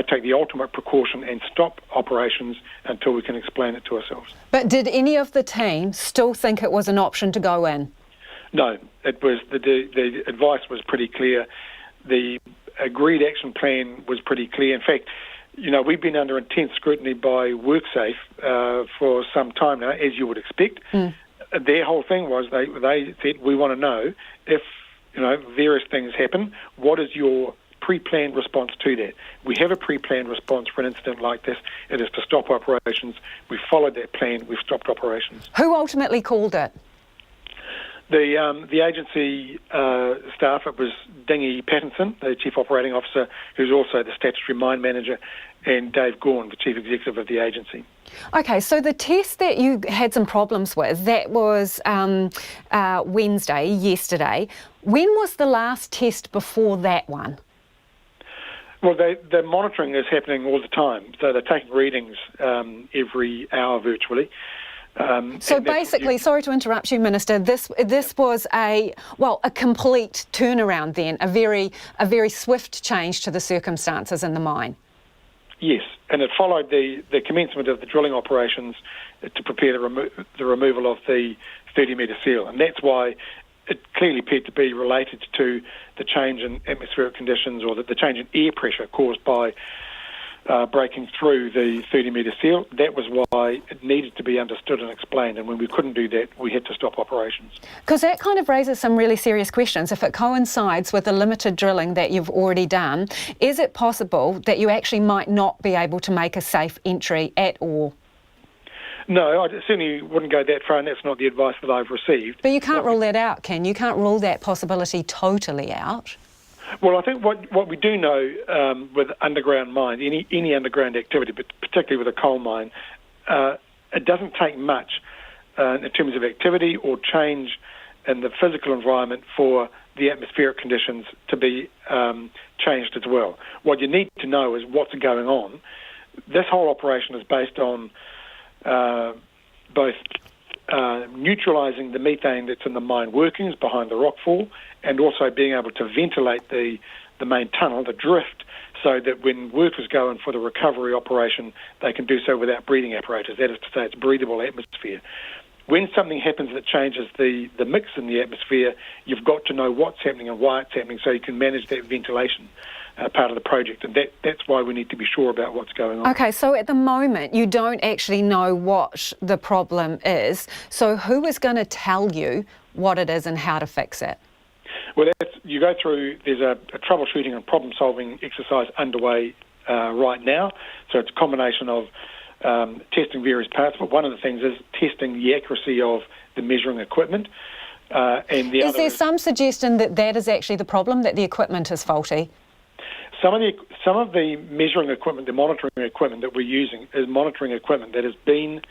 take the ultimate precaution and stop operations until we can explain it to ourselves. But did any of the team still think it was an option to go in? No, it was the advice was pretty clear. The agreed action plan was pretty clear. In fact, we've been under intense scrutiny by WorkSafe for some time now, as you would expect. Their whole thing was they said, we want to know if various things happen, what is your pre-planned response to that? We have a pre-planned response for an incident like this. It is to stop operations. We followed that plan. We've stopped operations. Who ultimately called it? The agency staff, it was Dingy Pattinson, the Chief Operating Officer, who's also the Statutory Mine Manager, and Dave Gawn, the Chief Executive of the agency. Okay, so the test that you had some problems with, that was yesterday. When was the last test before that one? Well, the monitoring is happening all the time. So they're taking readings every hour virtually. So basically, sorry to interrupt you, Minister, this was a complete turnaround then, a very swift change to the circumstances in the mine. Yes, and it followed the commencement of the drilling operations to prepare the removal of the 30-metre seal, and that's why it clearly appeared to be related to the change in atmospheric conditions or the change in air pressure caused by breaking through the 30-metre seal. That was why it needed to be understood and explained, and when we couldn't do that, we had to stop operations. Because that kind of raises some really serious questions. If it coincides with the limited drilling that you've already done, is it possible that you actually might not be able to make a safe entry at all? No, I certainly wouldn't go that far, and that's not the advice that I've received. But you can't rule that out, can you? You can't rule that possibility totally out. Well, I think what we do know with underground mines, any underground activity, but particularly with a coal mine, it doesn't take much in terms of activity or change in the physical environment for the atmospheric conditions to be changed as well. What you need to know is what's going on. This whole operation is based on both neutralising the methane that's in the mine workings behind the rockfall, and also being able to ventilate the main tunnel, the drift, so that when workers go in for the recovery operation, they can do so without breathing apparatus. That is to say, it's breathable atmosphere. When something happens that changes the mix in the atmosphere, you've got to know what's happening and why it's happening so you can manage that ventilation part of the project, and that's why we need to be sure about what's going on. Okay, so at the moment you don't actually know what the problem is, so who is going to tell you what it is and how to fix it? Well, you go through, there's a troubleshooting and problem-solving exercise underway right now, so it's a combination of testing various parts, but one of the things is testing the accuracy of the measuring equipment. And the is there some suggestion that that is actually the problem, that the equipment is faulty? Some of the measuring equipment, the monitoring equipment that we're using is monitoring equipment that has been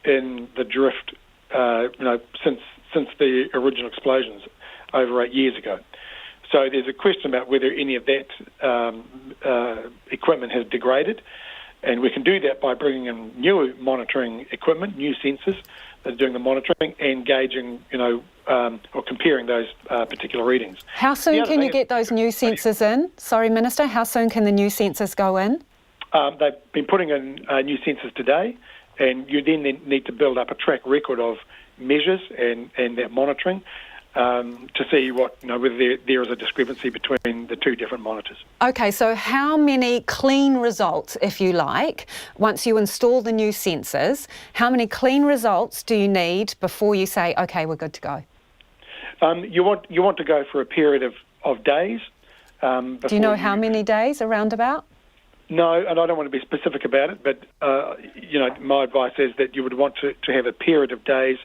in the drift, since the original explosions over 8 years ago. So there's a question about whether any of that equipment has degraded, and we can do that by bringing in new monitoring equipment, new sensors that are doing the monitoring and gauging, or comparing those particular readings. How soon can you get those new sensors in? Sorry, Minister, how soon can the new sensors go in? They've been putting in new sensors today, and you then need to build up a track record of measures and that monitoring to see whether there is a discrepancy between the two different monitors. Okay, so how many clean results, if you like, once you install the new sensors, how many clean results do you need before you say, okay, we're good to go? You want to go for a period of days. Do you know how many days, around about? No, and I don't want to be specific about it, but my advice is that you would want to have a period of days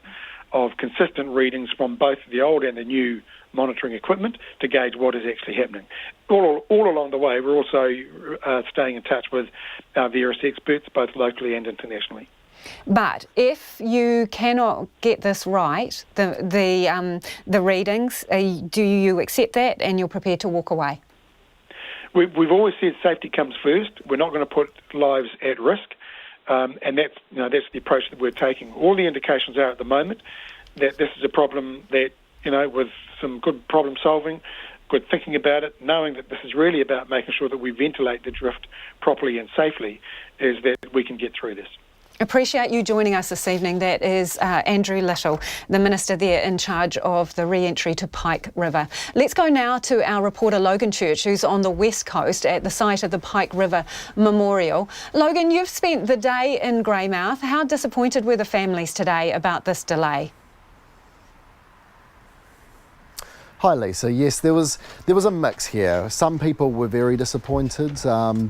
of consistent readings from both the old and the new monitoring equipment to gauge what is actually happening. All along the way, we're also staying in touch with our various experts, both locally and internationally. But if you cannot get this right, the readings, do you accept that and you're prepared to walk away? We've always said safety comes first. We're not going to put lives at risk. And that's the approach that we're taking. All the indications are at the moment that this is a problem that, with some good problem solving, good thinking about it, knowing that this is really about making sure that we ventilate the drift properly and safely, is that we can get through this. Appreciate you joining us this evening. That is Andrew Little, the Minister there in charge of the re-entry to Pike River. Let's go now to our reporter Logan Church, who's on the west coast at the site of the Pike River Memorial. Logan, you've spent the day in Greymouth. How disappointed were the families today about this delay? Hi Lisa, yes, there was a mix here. Some people were very disappointed,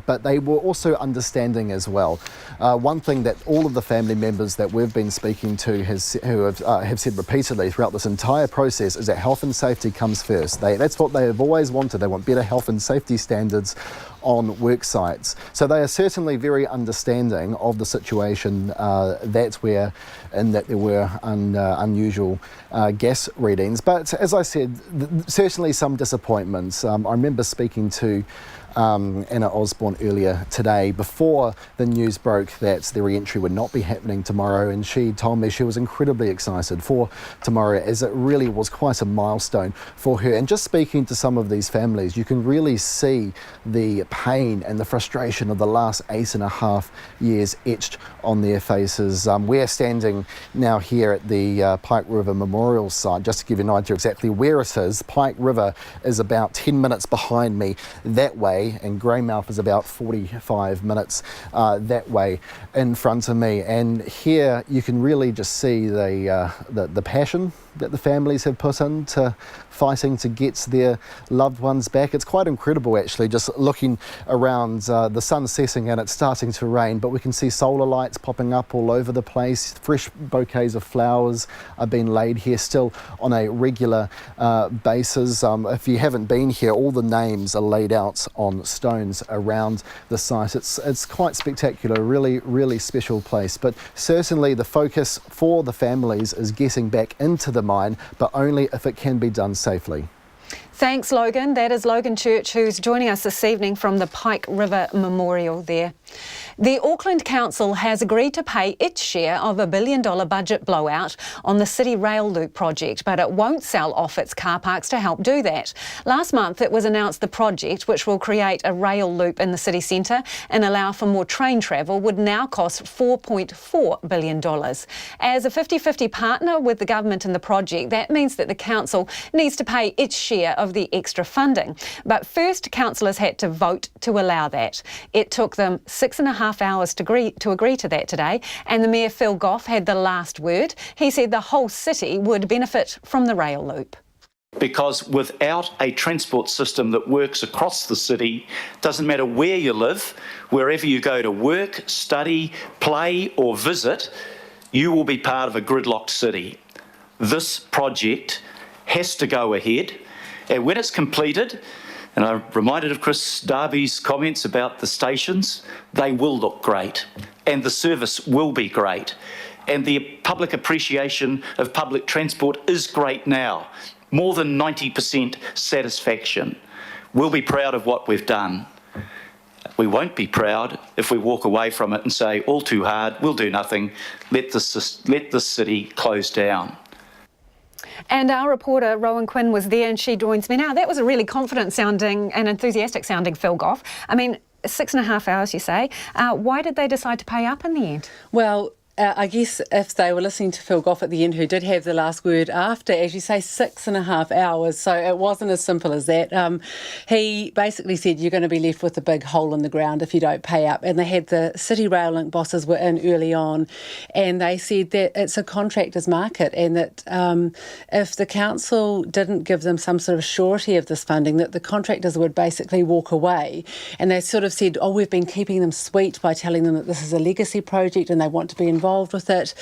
but they were also understanding as well. One thing that all of the family members that we've been speaking to who have said repeatedly throughout this entire process is that health and safety comes first. That's what they have always wanted. They want better health and safety standards on work sites. So they are certainly very understanding of the situation that there were unusual gas readings. But as I said, certainly some disappointments. I remember speaking to Anna Osborne earlier today before the news broke that the re-entry would not be happening tomorrow, and she told me she was incredibly excited for tomorrow, as it really was quite a milestone for her. And just speaking to some of these families, you can really see the pain and the frustration of the last 8.5 years etched on their faces. We're standing now here at the Pike River Memorial site. Just to give you an idea exactly where it is, Pike River is about 10 minutes behind me that way. away, and Greymouth is about 45 minutes that way in front of me. And here you can really just see the passion that the families have put into fighting to get their loved ones back. It's quite incredible actually, just looking around. The sun's setting and it's starting to rain, but we can see solar lights popping up all over the place. Fresh bouquets of flowers are being laid here still on a regular basis. If you haven't been here, all the names are laid out on stones around the site. It's quite spectacular, really special place. But certainly the focus for the families is getting back into the mine, but only if it can be done safely. Thanks, Logan. That is Logan Church, who's joining us this evening from the Pike River Memorial there. The Auckland Council has agreed to pay its share of a $1 billion budget blowout on the City Rail Loop project, but it won't sell off its car parks to help do that. Last month, it was announced the project, which will create a rail loop in the city centre and allow for more train travel, would now cost $4.4 billion. As a 50-50 partner with the government in the project, that means that the council needs to pay its share of the extra funding. But first, councillors had to vote to allow that. It took them 6.5 hours to agree to that today, and the Mayor Phil Goff had the last word. He said the whole city would benefit from the rail loop. Because without a transport system that works across the city, doesn't matter where you live, wherever you go to work, study, play or visit, you will be part of a gridlocked city. This project has to go ahead, and when it's completed, and I'm reminded of Chris Darby's comments about the stations, they will look great and the service will be great. And the public appreciation of public transport is great now, more than 90% satisfaction. We'll be proud of what we've done. We won't be proud if we walk away from it and say, all too hard, we'll do nothing, let this city close down. And our reporter, Rowan Quinn, was there and she joins me now. That was a really confident sounding and enthusiastic sounding Phil Goff. I mean, 6.5 hours, you say. Why did they decide to pay up in the end? Well, I guess if they were listening to Phil Goff at the end, who did have the last word after, as you say, 6.5 hours. So it wasn't as simple as that. He basically said you're going to be left with a big hole in the ground if you don't pay up. And they had the City Rail Link bosses were in early on, and they said that it's a contractor's market, and that if the council didn't give them some sort of surety of this funding, that the contractors would basically walk away. And they sort of said, oh, we've been keeping them sweet by telling them that this is a legacy project and they want to be involved with it,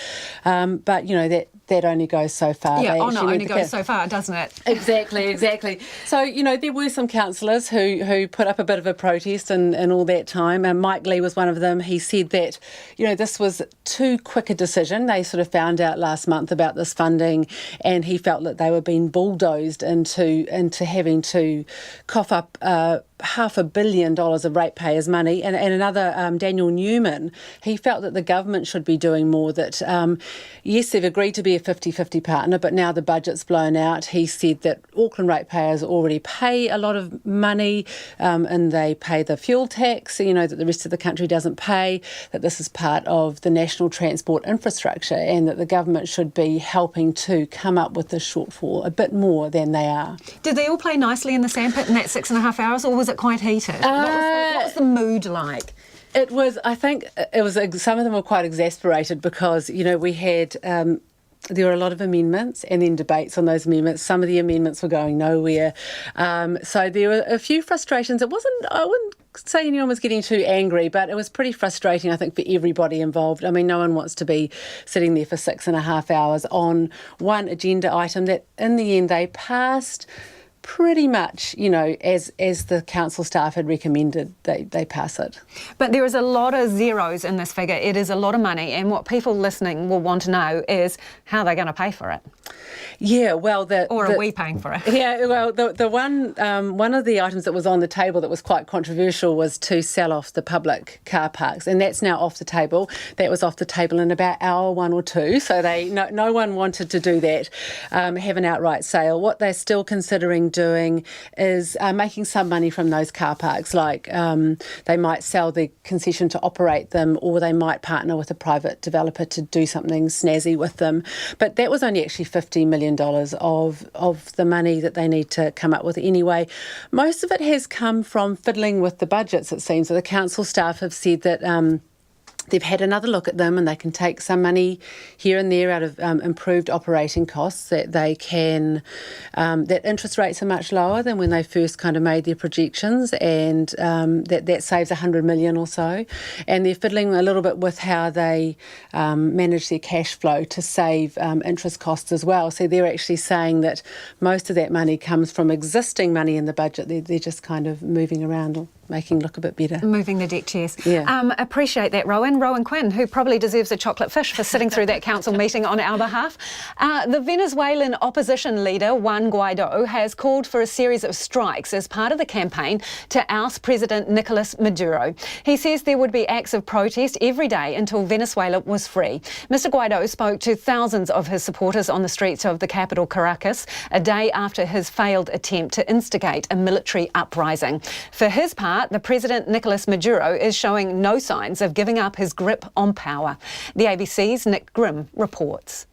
but you know that only goes so far. Yeah, only goes so far, doesn't it? Exactly. So you know there were some councillors who put up a bit of a protest and all that time. And Mike Lee was one of them. He said that this was too quick a decision. They sort of found out last month about this funding, and he felt that they were being bulldozed into having to cough up $500 million of ratepayers' money. And another, Daniel Newman, he felt that the government should be doing more, that yes, they've agreed to be a 50-50 partner, but now the budget's blown out. He said that Auckland ratepayers already pay a lot of money and they pay the fuel tax, that the rest of the country doesn't pay, that this is part of the national transport infrastructure, and that the government should be helping to come up with the shortfall a bit more than they are. Did they all play nicely in the sandpit in that 6.5 hours, or was it quite heated? What was the mood like? It was, I think, some of them were quite exasperated because, we had... there were a lot of amendments and then debates on those amendments. Some of the amendments were going nowhere. So there were a few frustrations. I wouldn't say anyone was getting too angry, but it was pretty frustrating, I think, for everybody involved. I mean, no one wants to be sitting there for 6.5 hours on one agenda item that in the end they passed pretty much, as the council staff had recommended, they pass it. But there is a lot of zeros in this figure. It is a lot of money, and what people listening will want to know is how they're going to pay for it. Yeah, well, are we paying for it? Yeah, well, the one of the items that was on the table that was quite controversial was to sell off the public car parks, and that's now off the table. That was off the table in about hour 1 or 2, so no one wanted to do that, have an outright sale. What they're still considering doing is making some money from those car parks, like they might sell the concession to operate them, or they might partner with a private developer to do something snazzy with them. But that was only actually $50 million of the money that they need to come up with anyway. Most of it has come from fiddling with the budgets, it seems. So the council staff have said that they've had another look at them and they can take some money here and there out of improved operating costs, that they can, that interest rates are much lower than when they first kind of made their projections, and that saves $100 million or so. And they're fiddling a little bit with how they manage their cash flow to save interest costs as well. So they're actually saying that most of that money comes from existing money in the budget. They're just kind of moving around or making it look a bit better. Moving the deck chairs. Yeah. Appreciate that, Rowan. Rowan Quinn, who probably deserves a chocolate fish for sitting through that council meeting on our behalf. The Venezuelan opposition leader, Juan Guaido, has called for a series of strikes as part of the campaign to oust President Nicolas Maduro. He says there would be acts of protest every day until Venezuela was free. Mr. Guaido spoke to thousands of his supporters on the streets of the capital, Caracas, a day after his failed attempt to instigate a military uprising. For his part, the President Nicolas Maduro is showing no signs of giving up his grip on power. The ABC's Nick Grimm reports.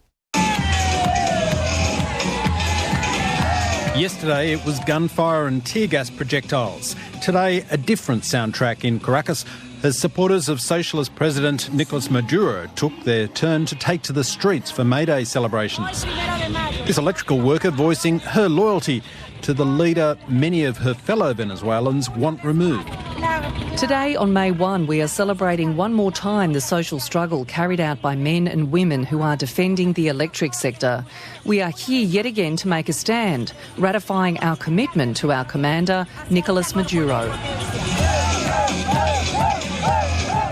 Yesterday it was gunfire and tear gas projectiles. Today a different soundtrack in Caracas as supporters of Socialist President Nicolas Maduro took their turn to take to the streets for May Day celebrations. This electrical worker voicing her loyalty to the leader many of her fellow Venezuelans want removed. Today, on May 1, we are celebrating one more time the social struggle carried out by men and women who are defending the electric sector. We are here yet again to make a stand, ratifying our commitment to our commander, Nicolas Maduro.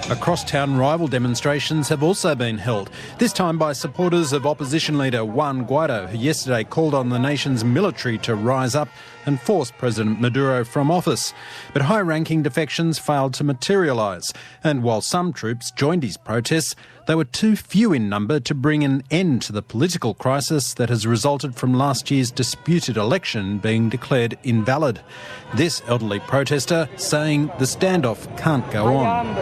Across-town rival demonstrations have also been held, this time by supporters of opposition leader Juan Guaido, who yesterday called on the nation's military to rise up and force President Maduro from office. But high-ranking defections failed to materialise, and while some troops joined his protests, they were too few in number to bring an end to the political crisis that has resulted from last year's disputed election being declared invalid. This elderly protester saying the standoff can't go on.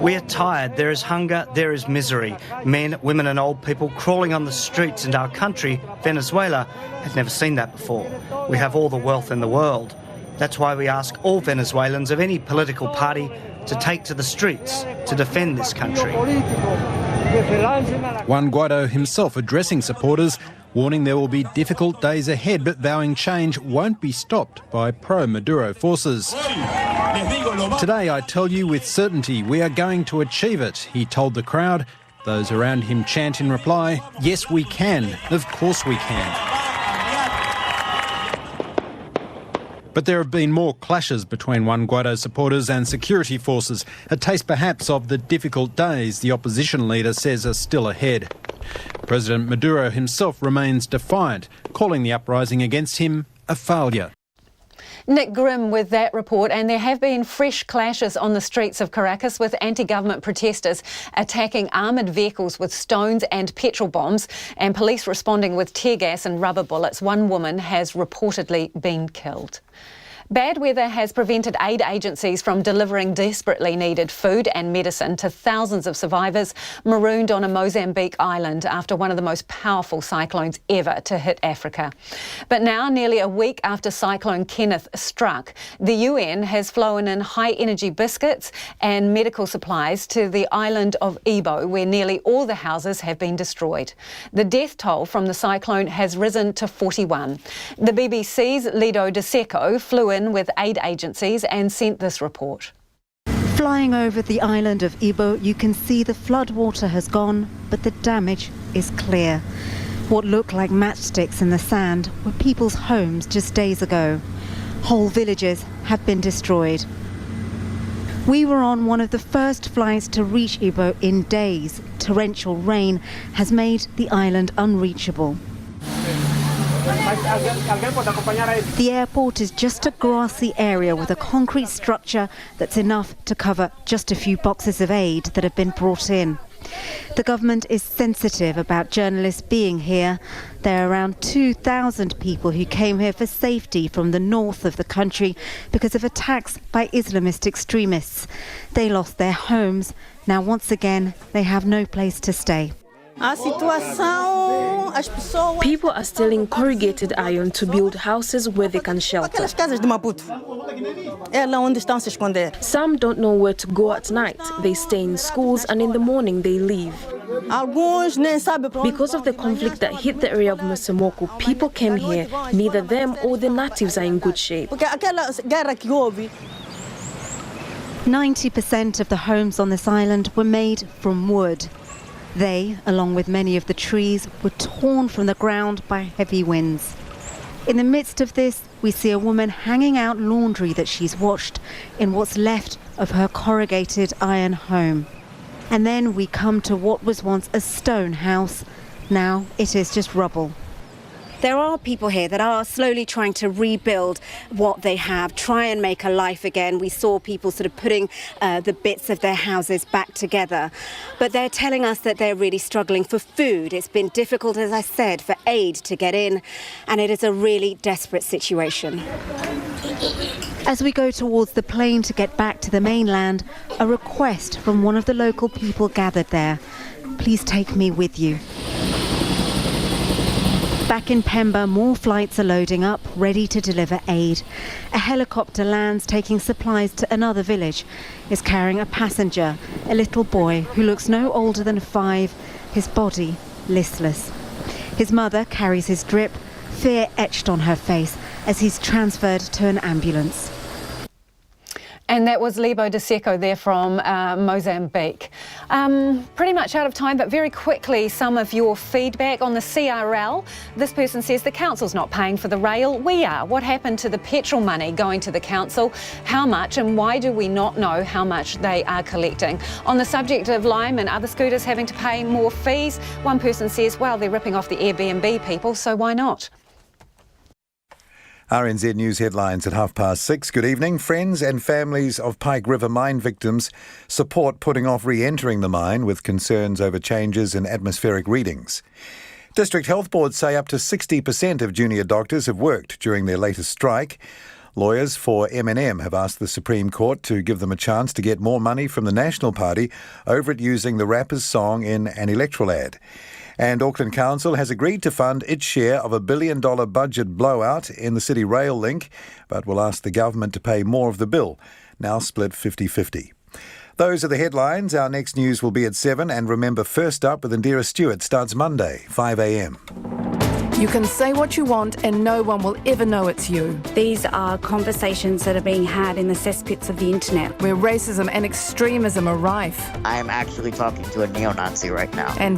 We are tired, there is hunger, there is misery. Men, women and old people crawling on the streets, and our country, Venezuela, has never seen that before. We have all the wealth in the world. That's why we ask all Venezuelans of any political party to take to the streets to defend this country. Juan Guaido himself addressing supporters, warning there will be difficult days ahead, but vowing change won't be stopped by pro-Maduro forces. Today, I tell you with certainty, we are going to achieve it, he told the crowd. Those around him chant in reply, yes, we can. Of course we can. But there have been more clashes between Juan Guaido supporters and security forces, a taste perhaps of the difficult days the opposition leader says are still ahead. President Maduro himself remains defiant, calling the uprising against him a failure. Nick Grimm with that report, and there have been fresh clashes on the streets of Caracas with anti-government protesters attacking armoured vehicles with stones and petrol bombs and police responding with tear gas and rubber bullets. One woman has reportedly been killed. Bad weather has prevented aid agencies from delivering desperately needed food and medicine to thousands of survivors marooned on a Mozambique island after one of the most powerful cyclones ever to hit Africa. But now, nearly a week after Cyclone Kenneth struck, the UN has flown in high-energy biscuits and medical supplies to the island of Ibo, where nearly all the houses have been destroyed. The death toll from the cyclone has risen to 41. The BBC's Lido De Seco flew in with aid agencies and sent this report. Flying over the island of Ibo, you can see the floodwater has gone, but the damage is clear. What looked like matchsticks in the sand were people's homes just days ago. Whole villages have been destroyed. We were on one of the first flights to reach Ibo in days. Torrential rain has made the island unreachable. The airport is just a grassy area with a concrete structure that's enough to cover just a few boxes of aid that have been brought in. The government is sensitive about journalists being here. There are around 2,000 people who came here for safety from the north of the country because of attacks by Islamist extremists. They lost their homes. Now, once again, they have no place to stay. People are stealing corrugated iron to build houses where they can shelter. Some don't know where to go at night. They stay in schools and in the morning they leave. Because of the conflict that hit the area of Mosamoko, people came here. Neither them or the natives are in good shape. 90% of the homes on this island were made from wood. They, along with many of the trees, were torn from the ground by heavy winds. In the midst of this, we see a woman hanging out laundry that she's washed in what's left of her corrugated iron home. And then we come to what was once a stone house. Now it is just rubble. There are people here that are slowly trying to rebuild what they have, try and make a life again. We saw people sort of putting the bits of their houses back together. But they're telling us that they're really struggling for food. It's been difficult, as I said, for aid to get in, and it is a really desperate situation. As we go towards the plane to get back to the mainland, a request from one of the local people gathered there. Please take me with you. Back in Pemba, more flights are loading up, ready to deliver aid. A helicopter lands, taking supplies to another village. It's carrying a passenger, a little boy who looks no older than 5, his body listless. His mother carries his drip, fear etched on her face as he's transferred to an ambulance. And that was Lebo De Seco there from Mozambique. Pretty much out of time, but very quickly, some of your feedback on the CRL. This person says the council's not paying for the rail. We are. What happened to the petrol money going to the council? How much, and why do we not know how much they are collecting? On the subject of Lime and other scooters having to pay more fees, one person says, well, they're ripping off the Airbnb people, so why not? RNZ News headlines at 6:30. Good evening. Friends and families of Pike River mine victims support putting off re-entering the mine with concerns over changes in atmospheric readings. District health boards say up to 60% of junior doctors have worked during their latest strike. Lawyers for M&M have asked the Supreme Court to give them a chance to get more money from the National Party over it using the rapper's song in an electoral ad. And Auckland Council has agreed to fund its share of $1 billion budget blowout in the city rail link, but will ask the government to pay more of the bill, now split 50-50. Those are the headlines. Our next news will be at 7. And remember, First Up with Indira Stewart starts Monday, 5 a.m. You can say what you want and no one will ever know it's you. These are conversations that are being had in the cesspits of the internet, where racism and extremism are rife. I am actually talking to a neo-Nazi right now. And